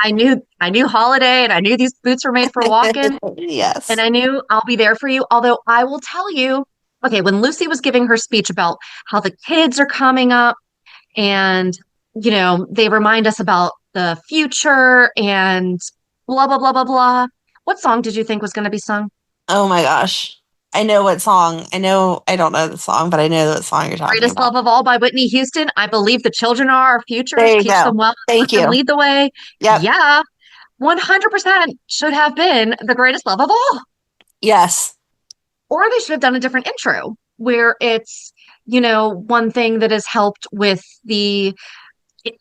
I knew holiday, and I knew these boots were made for walking, Yes. and I knew I'll be there for you. Although I will tell you, okay, when Lucy was giving her speech about how the kids are coming up and, they remind us about the future and blah, blah, blah, blah, blah. What song did you think was going to be sung? Oh my gosh. I know what song. I don't know the song, but I know what song you're talking Greatest about. Love of All by Whitney Houston. I believe the children are our futures. There you Teach them go. well. Thank Let them you. lead the way. Yep. Yeah, 100% should have been the greatest love of all. Yes. Or they should have done a different intro where it's, one thing that has helped with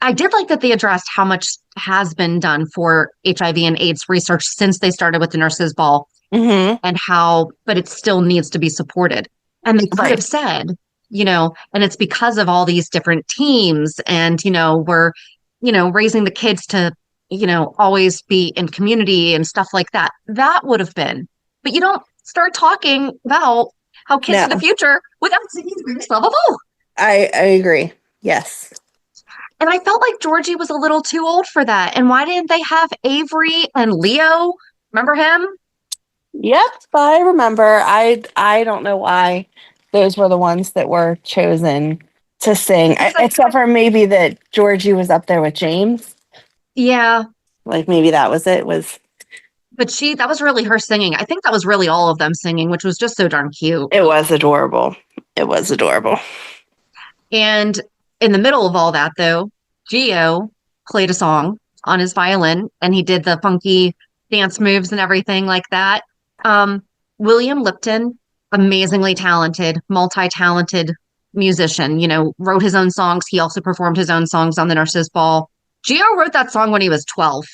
I did like that they addressed how much has been done for HIV and AIDS research since they started with the nurses' ball Mm-hmm. and but it still needs to be supported. And they could have said, and it's because of all these different teams and, we're, raising the kids to, always be in community and stuff like that. That would have been, but you don't start talking about how kids of the future without singing the greatest love of all. I agree. Yes. And I felt like Georgie was a little too old for that. And why didn't they have Avery and Leo? Remember him? Yep, I remember. I don't know why those were the ones that were chosen to sing, except for maybe that Georgie was up there with James. Yeah. Like maybe that was it. But that was really her singing. I think that was really all of them singing, which was just so darn cute. It was adorable. It was adorable. And in the middle of all that, though, Gio played a song on his violin and he did the funky dance moves and everything like that. William Lipton, amazingly talented, multi-talented musician, wrote his own songs. He also performed his own songs on the Nurses' Ball. Gio wrote that song when he was 12.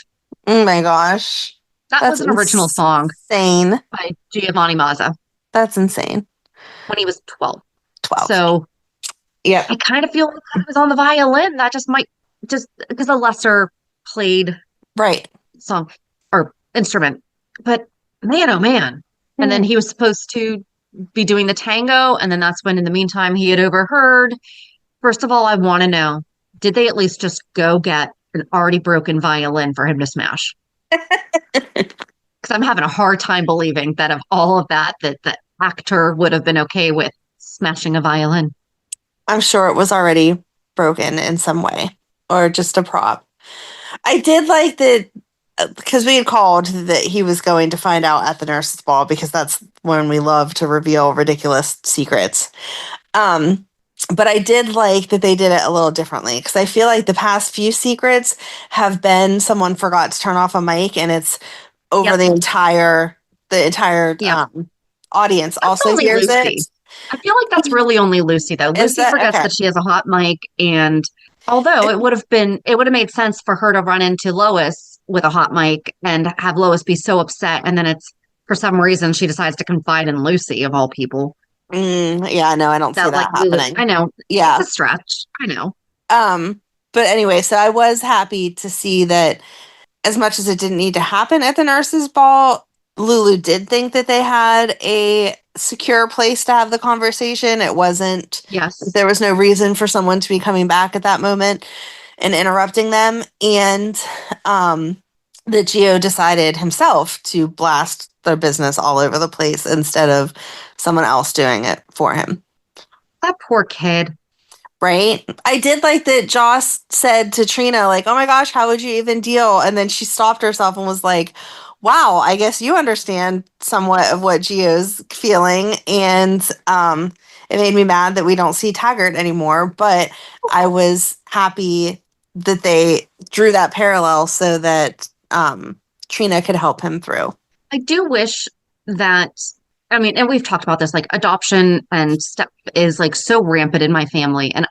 Oh my gosh. That was an original song. Insane. By Giovanni Mazza. That's insane. When he was 12. 12. So yeah, I kind of feel like it was on the violin. That might because a lesser played song or instrument. But man, oh man. And then he was supposed to be doing the tango. And then that's when in the meantime he had overheard. First of all, I want to know, did they at least just go get an already broken violin for him to smash? Because I'm having a hard time believing that of all of that the actor would have been okay with smashing a violin. I'm sure it was already broken in some way or just a prop. I did like that because we had called that he was going to find out at the nurse's ball because that's when we love to reveal ridiculous secrets. But I did like that they did it a little differently because I feel like the past few secrets have been someone forgot to turn off a mic and it's over the entire audience That's also hears Lucy. it. I feel like that's really only Lucy though. Lucy forgets that she has a hot mic, and although it would have made sense for her to run into Lois with a hot mic and have Lois be so upset, and then it's for some reason she decides to confide in Lucy of all people. Yeah, no, I don't see that happening. I know. Yeah. It's a stretch. I know. But anyway, so I was happy to see that as much as it didn't need to happen at the nurse's ball, Lulu did think that they had a secure place to have the conversation. It wasn't. Yes. There was no reason for someone to be coming back at that moment and interrupting them. And that Gio decided himself to blast their business all over the place instead of someone else doing it for him. That poor kid. Right? I did like that Joss said to Trina, like, oh my gosh, how would you even deal? And then she stopped herself and was like, wow, I guess you understand somewhat of what Gio's feeling. And it made me mad that we don't see Taggart anymore. But I was happy that they drew that parallel so that Trina could help him through. I do wish that, and we've talked about this, like adoption and step is like so rampant in my family. And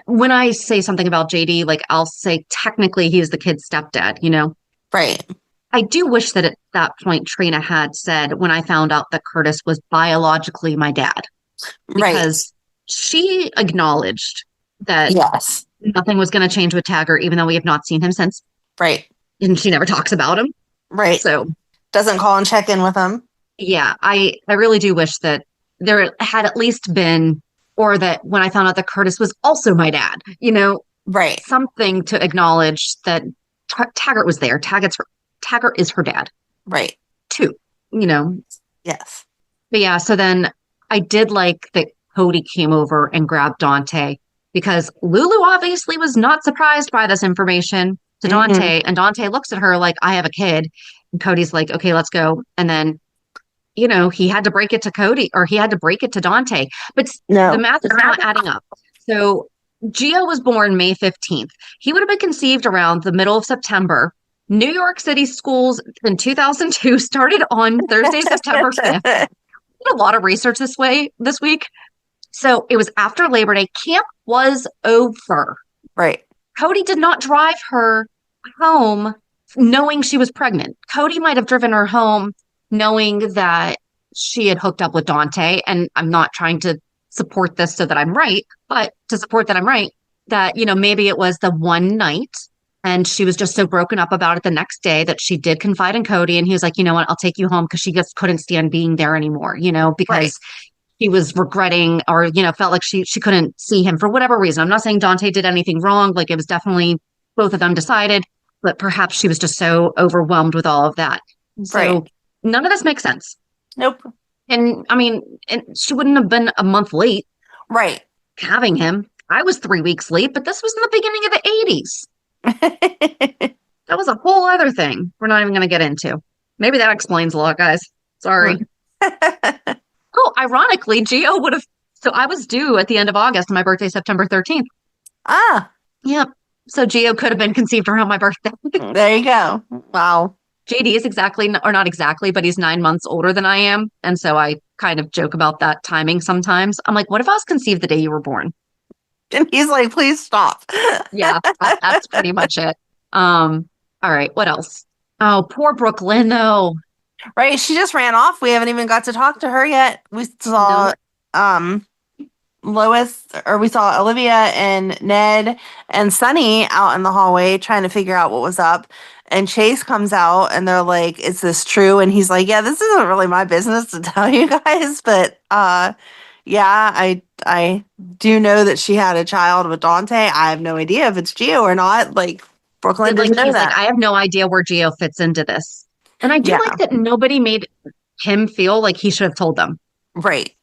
when I say something about JD, like I'll say technically he's the kid's stepdad, Right. I do wish that at that point Trina had said when I found out that Curtis was biologically my dad. Because she acknowledged that nothing was going to change with Taggart, even though we have not seen him since. Right. And she never talks about him. Right. So doesn't call and check in with him. Yeah, I really do wish that there had at least been, or that when I found out that Curtis was also my dad, Right. something to acknowledge that Taggart was there. Taggart is her dad, Right. too, you know. Yes. But yeah, so then I did like that Cody came over and grabbed Dante because Lulu obviously was not surprised by this information to Dante. And Dante looks at her like, I have a kid. And Cody's like, okay, let's go. And then, he had to break it to Cody, or he had to break it to Dante. But the math is not adding up. So Gio was born May 15th. He would have been conceived around the middle of September. New York City schools in 2002 started on Thursday, September 5th. I did a lot of research this week. So it was after Labor Day. Camp was over. Right. Cody did not drive her home knowing she was pregnant. Cody might have driven her home knowing that she had hooked up with Dante. And I'm not trying to support this so that I'm right, but to support that I'm right, that, maybe it was the one night and she was just so broken up about it the next day that she did confide in Cody. And he was like, you know what, I'll take you home, because she just couldn't stand being there anymore, because he was regretting, or, felt like she couldn't see him for whatever reason. I'm not saying Dante did anything wrong. Like, it was definitely both of them decided, but perhaps she was just so overwhelmed with all of that. So none of this makes sense. Nope. And I mean, she wouldn't have been a month late. Right. Having him. I was 3 weeks late, but this was in the beginning of the 80s. That was a whole other thing we're not even going to get into. Maybe that explains a lot, guys. Sorry. Oh, ironically, Gio would have. So I was due at the end of August, and my birthday, September 13th. Ah. Yep. So Gio could have been conceived around my birthday. There you go. Wow. JD is exactly, or not exactly, but he's 9 months older than I am. And so I kind of joke about that timing sometimes. I'm like, what if I was conceived the day you were born? And he's like, please stop. Yeah, that's pretty much it. All right, what else? Oh, poor Brook Lynn, though. Right, she just ran off. We haven't even got to talk to her yet. We saw Lois, or we saw Olivia and Ned and Sonny out in the hallway trying to figure out what was up. And Chase comes out and they're like, is this true? And he's like, yeah, this isn't really my business to tell you guys, but yeah, I do know that she had a child with Dante. I have no idea if it's Gio or not. Like, Brook Lynn didn't know that. Like, I have no idea where Gio fits into this. And I do like that nobody made him feel like he should have told them. Right.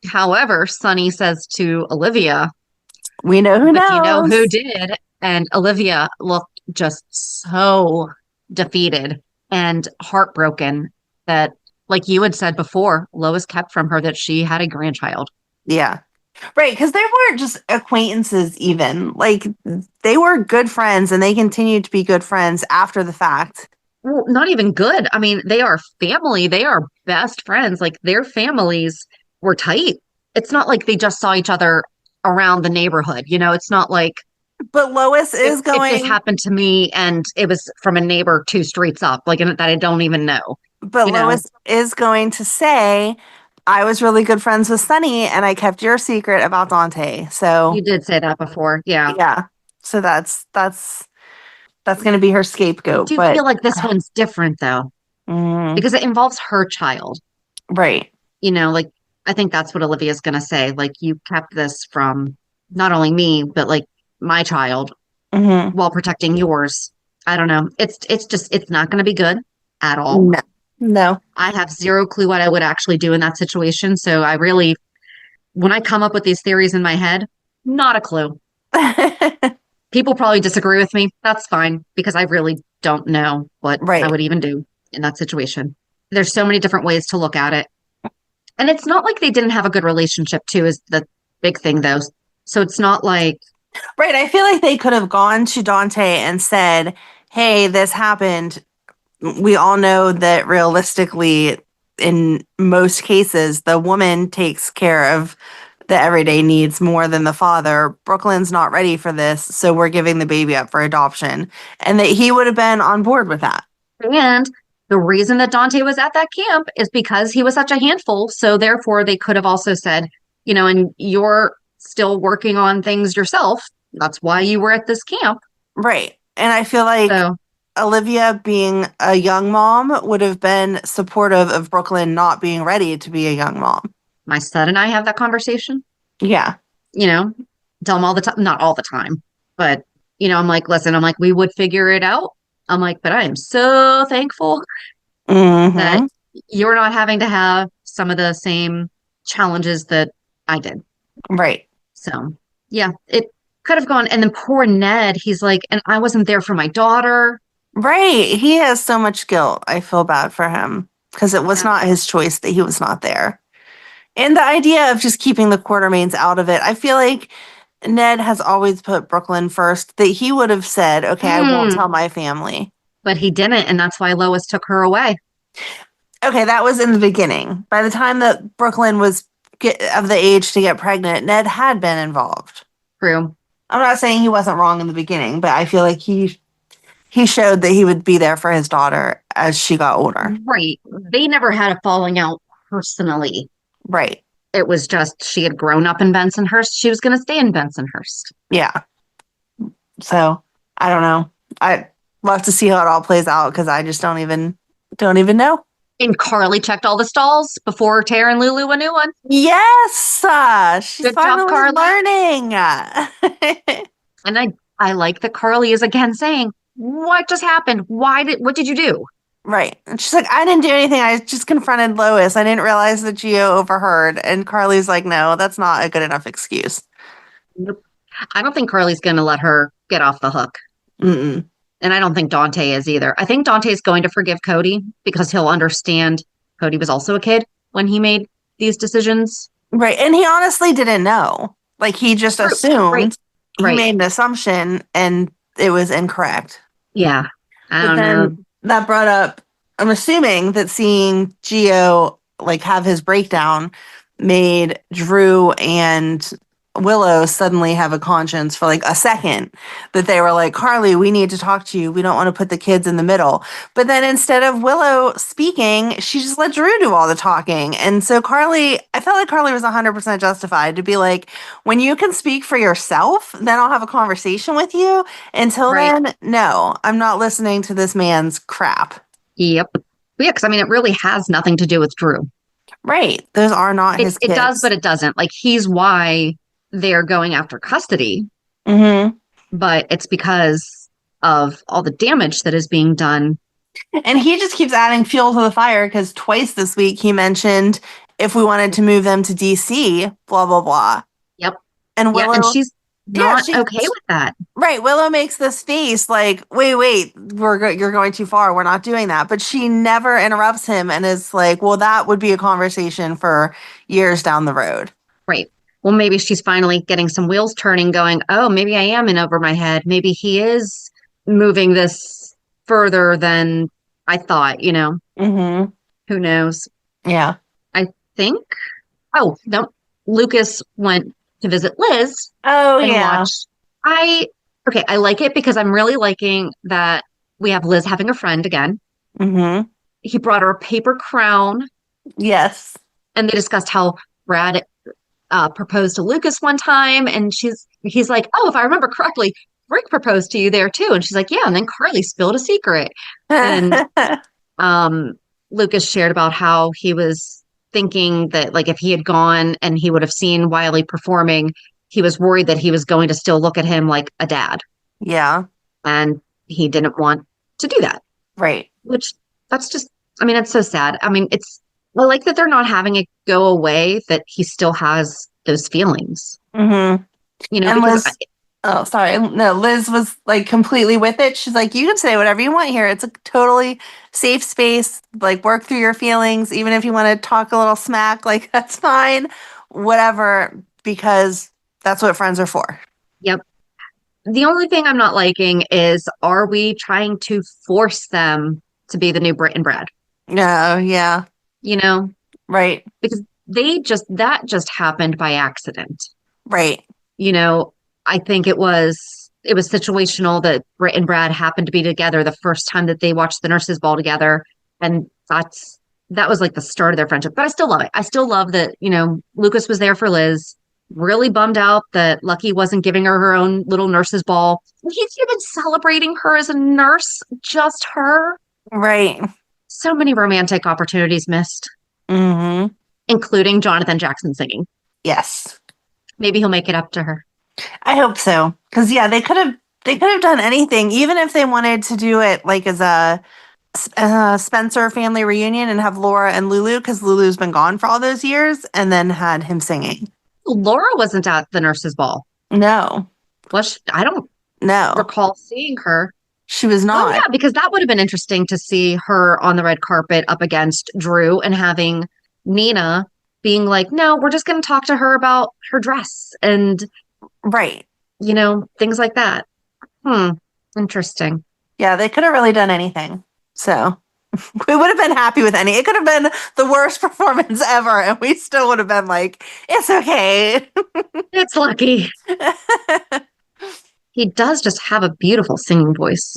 However, Sonny says to Olivia, we know who knows. You know who did. And Olivia looked just so defeated and heartbroken that, like you had said before, Lois kept from her that she had a grandchild. Yeah. Right, because they weren't just acquaintances even. Like, they were good friends, and they continued to be good friends after the fact. Well, not even good. I mean, they are family. They are best friends. Like, their families were tight. It's not like they just saw each other around the neighborhood. It's not like... But Lois is going... If this happened to me and it was from a neighbor 2 streets up, like, that I don't even know. But Lois is going to say... I was really good friends with Sonny, and I kept your secret about Dante. So you did say that before, yeah. Yeah. So that's going to be her scapegoat. I do feel like this one's different though, because it involves her child, right? Like, I think that's what Olivia's going to say. Like, you kept this from not only me, but like my child, while protecting yours. I don't know. It's not going to be good at all. No. I have zero clue what I would actually do in that situation. So I really, when I come up with these theories in my head, not a clue. People probably disagree with me. That's fine, because I really don't know what I would even do in that situation. There's so many different ways to look at it. And it's not like they didn't have a good relationship too, is the big thing though. So it's not like... Right. I feel like they could have gone to Dante and said, hey, this happened. We all know that realistically, in most cases, the woman takes care of the everyday needs more than the father. Brook Lynn's not ready for this, so we're giving the baby up for adoption. And that he would have been on board with that. And the reason that Dante was at that camp is because he was such a handful. So therefore, they could have also said, and you're still working on things yourself. That's why you were at this camp. Right. And I feel like... Olivia, being a young mom, would have been supportive of Brook Lynn not being ready to be a young mom. My son and I have that conversation. Yeah. Tell him all the time, not all the time, but, I'm like, listen, I'm like, we would figure it out. I'm like, but I am so thankful that Mm-hmm. you're not having to have some of the same challenges that I did. Right. So, yeah, it could have gone. And then poor Ned, he's like, and I wasn't there for my daughter. Right. He has so much guilt. I feel bad for him because it was Yeah. not his choice that he was not there. And the idea of just keeping the Quartermains out of it, I feel like Ned has always put Brook Lynn first, that he would have said, okay, I won't tell my family. But he didn't, and that's why Lois took her away. Okay, that was in the beginning. By the time that Brook Lynn was of the age to get pregnant, Ned had been involved. True. I'm not saying he wasn't wrong in the beginning, but I feel like he showed that he would be there for his daughter as she got older. Right. They never had a falling out personally. Right. It was just she had grown up in Bensonhurst. She was going to stay in Bensonhurst. Yeah. So I don't know. I love to see how it all plays out because I just don't even know. And Carly checked all the stalls before tearing Lulu a new one. Yes, she's Good job, finally Carly. learning. And I like that Carly is again saying, what just happened? What did you do? Right. And she's like, I didn't do anything. I just confronted Lois. I didn't realize that Gio overheard. And Carly's like, no, that's not a good enough excuse. Nope. I don't think Carly's going to let her get off the hook. Mm-mm. And I don't think Dante is either. I think Dante is going to forgive Cody because he'll understand Cody was also a kid when he made these decisions. Right. And he honestly didn't know. Like, he just assumed. Right. He Right. made an assumption and it was incorrect. Yeah. I But don't then know. that brought up, I'm assuming that seeing Gio like have his breakdown made Drew and Willow suddenly have a conscience for like a second, that they were like, Carly, we need to talk to you. We don't want to put the kids in the middle. But then instead of Willow speaking, she just let Drew do all the talking. And so Carly, I felt like Carly was 100% justified to be like, when you can speak for yourself, then I'll have a conversation with you. Until Right. then, no, I'm not listening to this man's crap. Yep. Yeah, because I mean, it really has nothing to do with Drew. Right. Those are not his kids. It does, but it doesn't. Like, he's why they're going after custody, Mm-hmm. but it's because of all the damage that is being done. And he just keeps adding fuel to the fire because twice this week he mentioned if we wanted to move them to DC, blah, blah, blah. Yep. And Willow, Yeah, and she's not she- okay with that. right. Willow makes this face like, wait, you're going too far. We're not doing that. But she never interrupts him and is like, well, that would be a conversation for years down the road. Right. Well, maybe she's finally getting some wheels turning, going, oh, maybe I am in over my head. Maybe he is moving this further than I thought, Mm-hmm. Who knows? Yeah. I think. Oh, no. Lucas went to visit Liz Oh, and yeah. watch. I like it because I'm really liking that we have Liz having a friend again. Mm-hmm. He brought her a paper crown, Yes. and they discussed how Brad proposed to Lucas one time, and he's like, oh, if I remember correctly, Rick proposed to you there too. And she's like, yeah, and then Carly spilled a secret. And Lucas shared about how he was thinking that, like, if he had gone and he would have seen Wiley performing, he was worried that he was going to still look at him like a dad. Yeah. And he didn't want to do that. Right. Which, that's just, I mean, it's so sad. I mean, I like that they're not having it go away, that he still has those feelings. Mm-hmm. And Because oh, sorry. No, Liz was like completely with it. She's like, you can say whatever you want here. It's a totally safe space. Like, work through your feelings. Even if you want to talk a little smack, like, that's fine. Whatever, because that's what friends are for. Yep. The only thing I'm not liking is, are we trying to force them to be the new Britt and Brad? No, yeah. Right. Because that just happened by accident. Right. I think it was situational that Britt and Brad happened to be together the first time that they watched the nurses ball together. And that was like the start of their friendship. But I still love it. I still love that, Lucas was there for Liz. Really bummed out that Lucky wasn't giving her own little nurses ball. He's even celebrating her as a nurse, just her. Right. So many romantic opportunities missed, Mm-hmm. including Jonathan Jackson singing. Yes. Maybe he'll make it up to her. I hope so. Because, yeah, they could have They could have done anything, even if they wanted to do it like as a Spencer family reunion and have Laura and Lulu, because Lulu's been gone for all those years, and then had him singing. Laura wasn't at the nurse's ball. No, Was she? I don't no, recall seeing her. she was Oh, not. yeah, because that would have been interesting to see her on the red carpet up against Drew and having Nina being like, no, we're just going to talk to her about her dress and, Right. things like that. Interesting. Yeah, they could have really done anything. So we would have been happy with any. It could have been the worst performance ever, and we still would have been like, it's okay. It's lucky. He does just have a beautiful singing voice.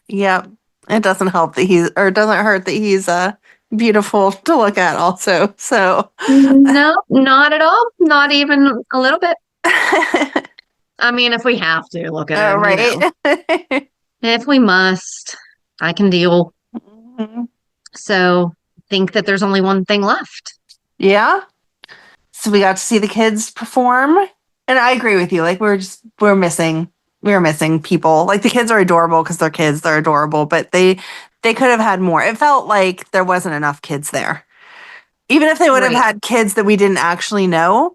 Yeah, it doesn't help that it doesn't hurt that he's beautiful to look at also. So No, not at all. Not even a little bit. I mean, if we have to look at him, right. if we must, I can deal. So think that there's only one thing left. Yeah. So we got to see the kids perform. And I agree with you. Like we're missing people. Like the kids are adorable because they're kids, they're adorable, but they could have had more. It felt like there wasn't enough kids there. Even if they would have had kids that we didn't actually know.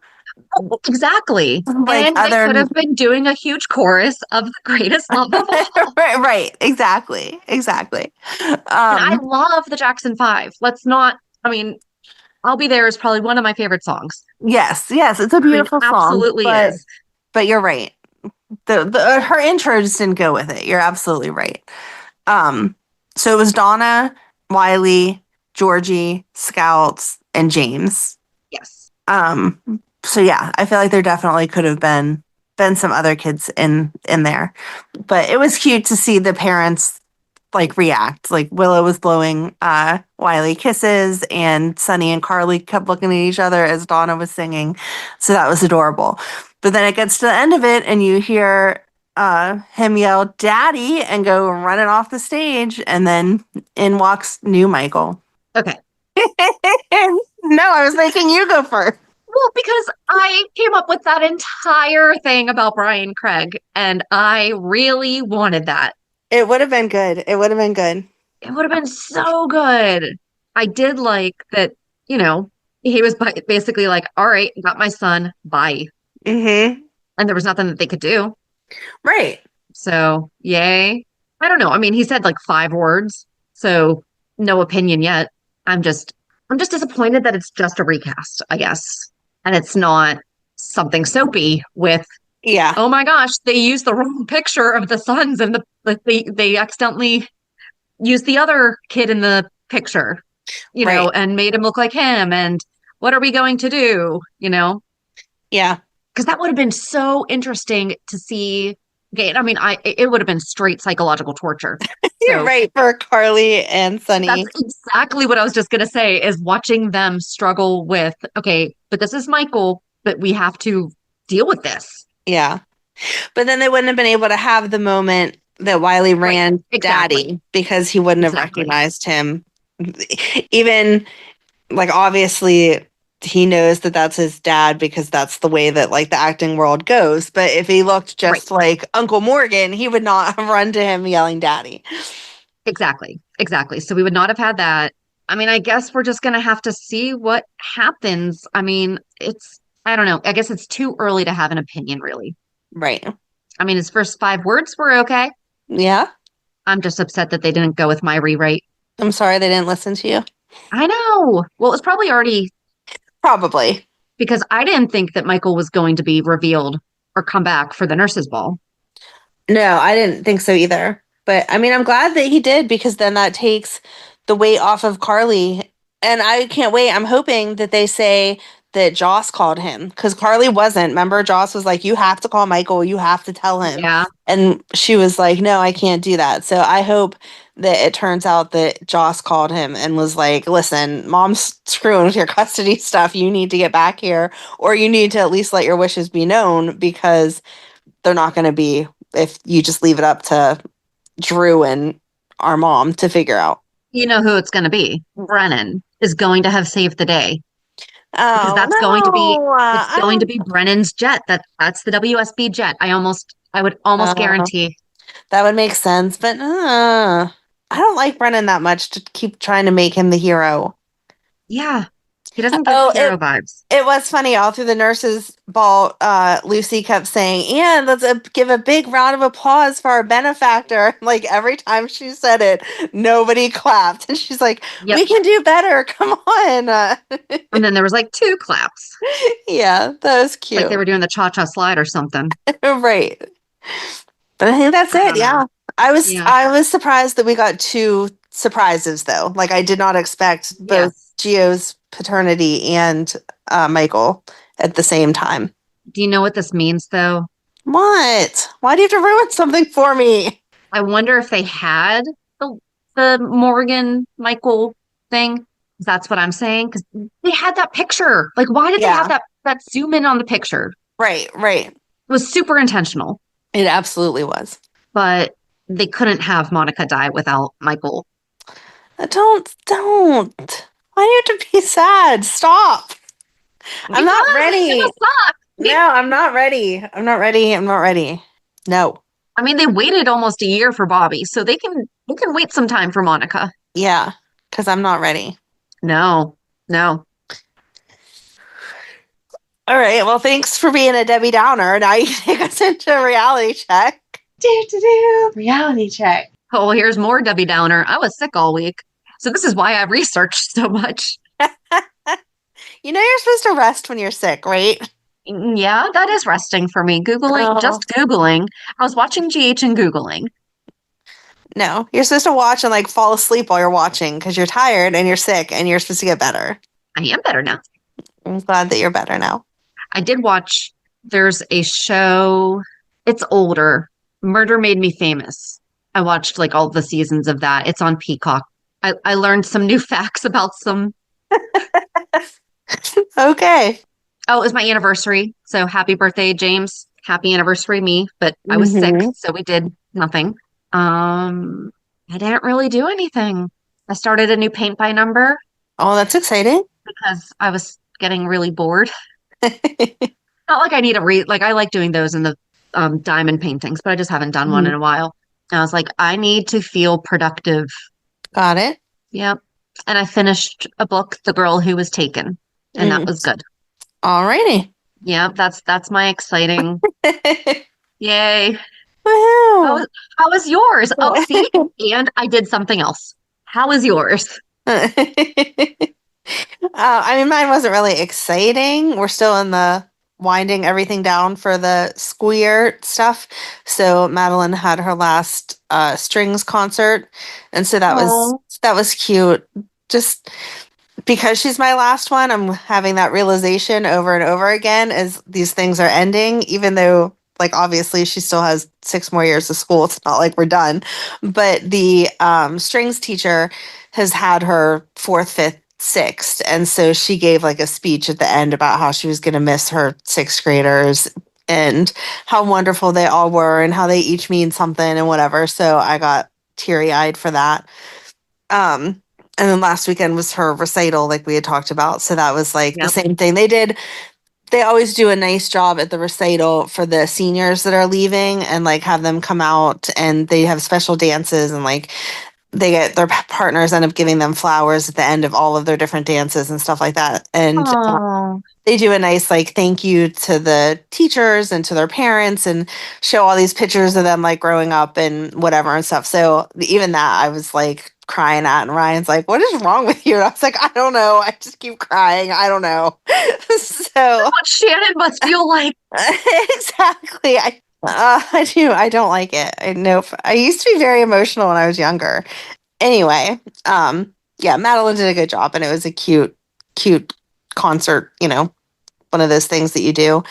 Oh, exactly. Like and they could have been doing a huge chorus of the greatest love of all. right. Exactly. And I love the Jackson 5. I'll Be There is probably one of my favorite songs. Yes, it's a beautiful song. Absolutely is. But you're right. Her intro just didn't go with it. You're absolutely right. So it was Donna, Wiley, Georgie, Scouts, and James. Yes. So yeah, I feel like there definitely could have been some other kids in there. But it was cute to see the parents like react. Like Willow was blowing Wiley kisses, and Sonny and Carly kept looking at each other as Donna was singing. So that was adorable. But then it gets to the end of it and you hear him yell "Daddy" and go running off the stage, and then in walks new Michael. Okay. No, I was making you go first. Well, because I came up with that entire thing about Brian Craig, and I really wanted that. It would have been good. It would have been so good. I did like that, he was basically like, all right, got my son, bye. Mm-hmm. And there was nothing that they could do. Right. So, yay. I don't know. I mean, he said like 5 words, so no opinion yet. I'm just disappointed that it's just a recast, I guess. And it's not something soapy with, oh my gosh, they used the wrong picture of the sons and they accidentally used the other kid in the picture, know, and made him look like him. And what are we going to do? Yeah. Because that would have been so interesting to see. Okay, I mean, it would have been straight psychological torture. You're right, for Carly and Sonny. That's exactly what I was just going to say, is watching them struggle with, okay, but this is Michael, but we have to deal with this. Yeah. But then they wouldn't have been able to have the moment that Wiley ran Daddy, because he wouldn't have recognized him. Even, like, obviously he knows that that's his dad because that's the way that like the acting world goes. But if he looked just like Uncle Morgan, he would not have run to him yelling Daddy. Exactly. So we would not have had that. I mean, I guess we're just going to have to see what happens. I mean, I don't know. I guess it's too early to have an opinion, really. Right. I mean, his first 5 words were okay. Yeah. I'm just upset that they didn't go with my rewrite. I'm sorry they didn't listen to you. I know. Well, it was probably because I didn't think that Michael was going to be revealed or come back for the nurse's ball. No, I didn't think so either. But I mean, I'm glad that he did, because then that takes the weight off of Carly. And I can't wait. I'm hoping that they say that Joss called him, because Carly wasn't. Remember, Joss was like, you have to call Michael. You have to tell him. Yeah. And she was like, no, I can't do that. So I hope that it turns out that Joss called him and was like, listen, Mom's screwing with your custody stuff. You need to get back here, or you need to at least let your wishes be known, because they're not going to be if you just leave it up to Drew and our mom to figure out. You know who it's going to be. Brennan is going to have saved the day. Oh, because that's going to be Brennan's jet. That's the WSB jet. I almost I would almost Uh, guarantee. that would make sense, but I don't like Brennan that much to keep trying to make him the hero. Yeah. He doesn't give Oh, hero vibes. it was funny. All through the nurses' ball, Lucy kept saying, "And let's give a big round of applause for our benefactor." Like every time she said it, nobody clapped, and she's like, Yep. "We can do better. Come on." And then there was like 2 claps. Yeah, that was cute. Like they were doing the cha-cha slide or something. Right. But I think that's I it. don't know. Yeah. Yeah. I was surprised that we got 2 surprises though. Like I did not expect Yeah. both Gio's paternity and Michael at the same time. Do you know what this means though? What? Why do you have to ruin something for me? I wonder if they had the Morgan Michael thing. That's what I'm saying. Because they had that picture. Like, why did they have Yeah. that zoom in on the picture? Right, right. It was super intentional, It absolutely was. but they couldn't have Monica die without Michael. Don't. Why do you have to be sad? Stop. I'm not Because ready. it sucked. No, I'm not ready. I'm not ready. I'm not ready. No. I mean, they waited almost a year for Bobby, so they can wait some time for Monica. Yeah, because I'm not ready. No. All right. Well, thanks for being a Debbie Downer. Now you can take us into a reality check. Reality check. Oh, here's more Debbie Downer. I was sick all week. So this is why I've researched so much. You know you're supposed to rest when you're sick, right? Yeah, that is resting for me. Oh. Just Googling. I was watching GH and Googling. No, you're supposed to watch and like fall asleep while you're watching because you're tired and you're sick and you're supposed to get better. I am better now. I'm glad that you're better now. I did watch, there's a show, it's older, Murder Made Me Famous. I watched like all the seasons of that. It's on Peacock. I learned some new facts about some. Okay. Oh, it was my anniversary. So happy birthday, James. Happy anniversary, me. But I was sick, so we did nothing. I didn't really do anything. I started a new paint by number Oh, that's exciting. because I was getting really bored. Not like I need to read, like I like doing those in the diamond paintings, but I just haven't done one in a while. And I was like, I need to feel productive. Got it. Yep. And I finished a book, The Girl Who Was Taken, and that was good. Alrighty. Yeah, that's my exciting. Yay. Woohoo. How was yours? Oh, see, and I did something else. How was yours? I mean, mine wasn't really exciting. We're still in the winding everything down for the school year stuff. So Madeline had her last strings concert, and so that was cute. Just because she's my last one, I'm having that realization over and over again as these things are ending, even though like obviously she still has 6 more years of school. It's not like we're done. But the strings teacher has had her 4th, 5th, 6th. And so she gave like a speech at the end about how she was going to miss her 6th graders and how wonderful they all were and how they each mean something and whatever. So I got teary-eyed for that. And then last weekend was her recital, like we had talked about. So that was like the same thing. They always do a nice job at the recital for the seniors that are leaving and like have them come out and they have special dances and like they get their partners end up giving them flowers at the end of all of their different dances and stuff like that. And they do a nice like thank you to the teachers and to their parents and show all these pictures of them like growing up and whatever and stuff. So even that I was like crying at, and Ryan's like, what is wrong with you? And I was like, I don't know. I just keep crying. I don't know. So what Shannon must feel like. Exactly. I do. I don't like it. I know. I used to be very emotional when I was younger. Anyway, yeah, Madeline did a good job, and it was a cute concert. You know, one of those things that you do.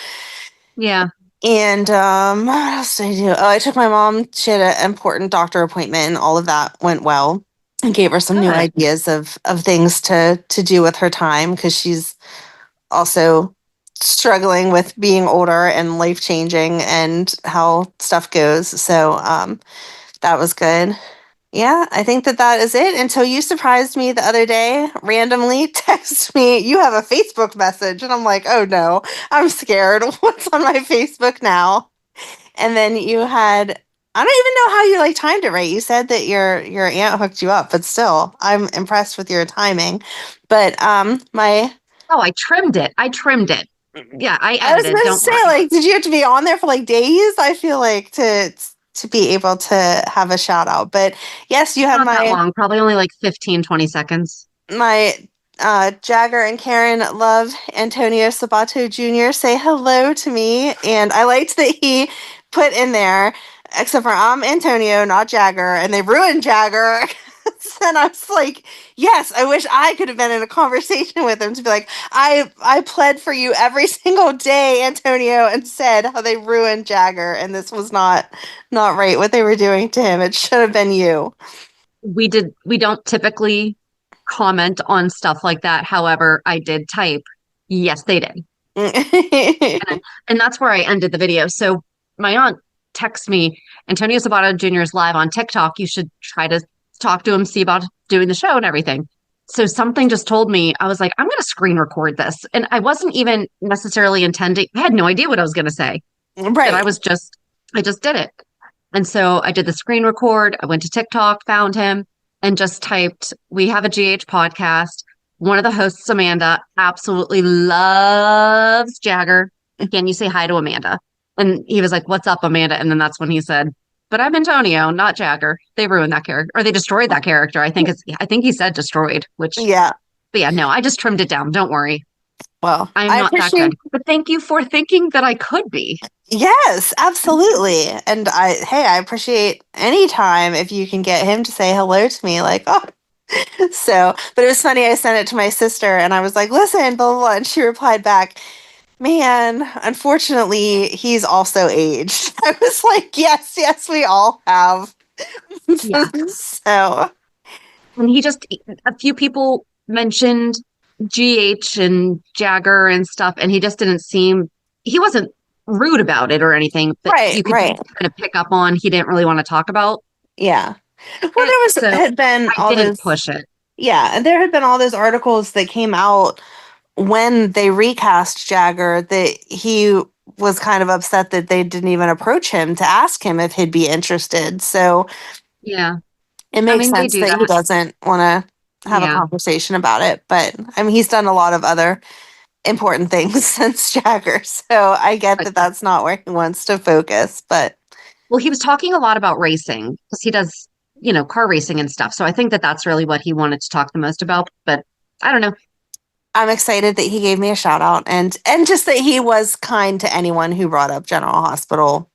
Yeah. And what else did I do? Oh, I took my mom. She had an important doctor appointment, and all of that went well. And gave her some new ideas of things to do with her time because she's also struggling with being older and life changing and how stuff goes. So that was good. Yeah, I think that is it until you surprised me the other day, randomly text me, you have a Facebook message. And I'm like, oh no, I'm scared. What's on my Facebook now? And then you had, I don't even know how you like timed it right. You said that your aunt hooked you up, but still, I'm impressed with your timing. But my Oh, I trimmed it. Yeah, I I was edited. gonna Don't say, worry. like, did you have to be on there for like days? I feel like to be able to have a shout out. But yes, you had Not that long, probably only like 15, 20 seconds. my Jagger and Karen love Antonio Sabato Jr. say hello to me, and I liked that he put in there, except for I'm Antonio, not Jagger, and they ruined Jagger. And I was like, yes, I wish I could have been in a conversation with him to be like, I pled for you every single day, Antonio, and said how they ruined Jagger, and this was not right what they were doing to him. It should have been you. We don't typically comment on stuff like that. However, I did type, yes, they did. And that's where I ended the video. So my aunt texts me, Antonio Sabato Jr. is live on TikTok. You should try to talk to him, see about doing the show and everything. So something just told me, I was like, I'm going to screen record this. And I wasn't even necessarily intending, I had no idea what I was going to say. Right. And I just did it. And so I did the screen record. I went to TikTok, found him, and just typed, we have a GH podcast. One of the hosts, Amanda, absolutely loves Jagger. Can you say hi to Amanda? And he was like, what's up, Amanda? And then that's when he said, but I'm Antonio, not Jagger. They ruined that character, or they destroyed that character. I think he said destroyed, which, yeah. But yeah, no, I just trimmed it down. Don't worry. Well, I'm not that good. But thank you for thinking that I could be. Yes, absolutely. And I appreciate any time if you can get him to say hello to me, like, oh. So, but it was funny. I sent it to my sister and I was like, listen, blah, blah, blah. And she replied back, man, unfortunately, he's also aged. I was like, yes, we all have. Yeah. So. And a few people mentioned GH and Jagger and stuff, and he just he wasn't rude about it or anything, but you could kind of pick up on he didn't really want to talk about. Yeah. Well, had been all those push it. Yeah, and there had been all those articles that came out when they recast Jagger that he was kind of upset that they didn't even approach him to ask him if he'd be interested. So yeah, it makes sense that he doesn't want to have a conversation about it. But I mean, he's done a lot of other important things since Jagger, so I get that that's not where he wants to focus. But well, he was talking a lot about racing because he does, car racing and stuff. So I think that that's really what he wanted to talk the most about. But I don't know. I'm excited that he gave me a shout out and just that he was kind to anyone who brought up General Hospital.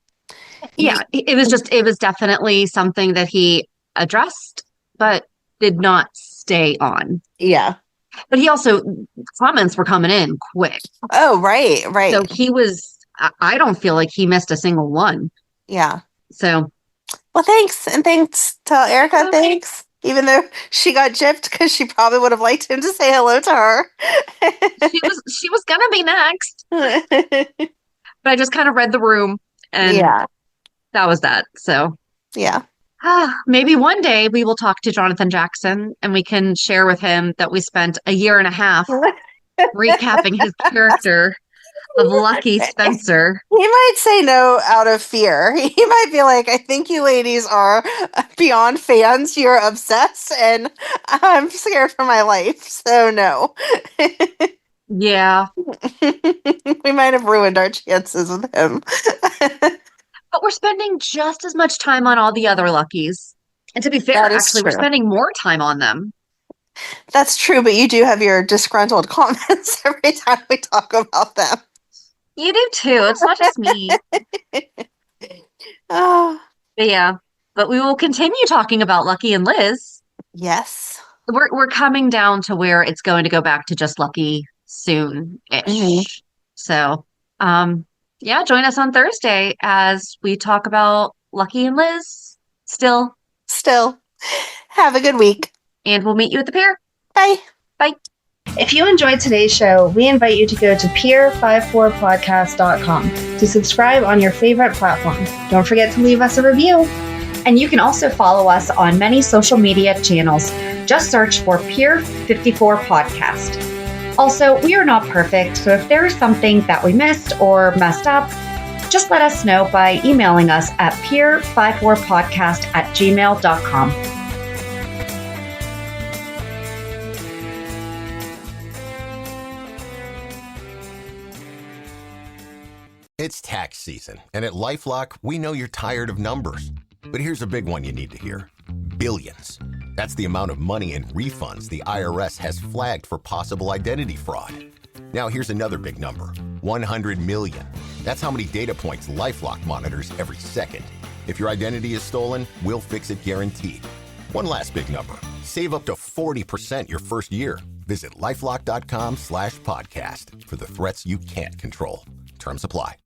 Yeah, it was definitely something that he addressed, but did not stay on. Yeah. But he also, comments were coming in quick. Oh, right. So I don't feel like he missed a single one. Yeah. So. Well, thanks. And thanks to Erica. Thanks. Even though she got gypped because she probably would have liked him to say hello to her. she was going to be next. But I just kind of read the room and that was that. So. Yeah. Maybe one day we will talk to Jonathan Jackson and we can share with him that we spent a year and a half recapping his character of Lucky Spencer. He might say no out of fear. He might be like, I think you ladies are beyond fans. You're obsessed and I'm scared for my life. So no. Yeah. We might have ruined our chances with him. But we're spending just as much time on all the other Luckies. And to be fair, actually, we're spending more time on them. That's true, but you do have your disgruntled comments every time we talk about them. You do too. It's not just me. Oh. But yeah. But we will continue talking about Lucky and Liz. Yes. We're coming down to where it's going to go back to just Lucky soon-ish. Mm-hmm. So, yeah, join us on Thursday as we talk about Lucky and Liz. Still. Have a good week. And we'll meet you at the pier. Bye. Bye. If you enjoyed today's show, we invite you to go to pier54podcast.com to subscribe on your favorite platform. Don't forget to leave us a review. And you can also follow us on many social media channels. Just search for Pier54 Podcast. Also, we are not perfect, so if there is something that we missed or messed up, Just let us know by emailing us at peer54podcast@gmail.com. It's tax season, and at LifeLock, we know you're tired of numbers. But here's a big one you need to hear. Billions. That's the amount of money in refunds the IRS has flagged for possible identity fraud. Now here's another big number. 100 million. That's how many data points LifeLock monitors every second. If your identity is stolen, we'll fix it guaranteed. One last big number. Save up to 40% your first year. Visit LifeLock.com/podcast for the threats you can't control. Terms apply.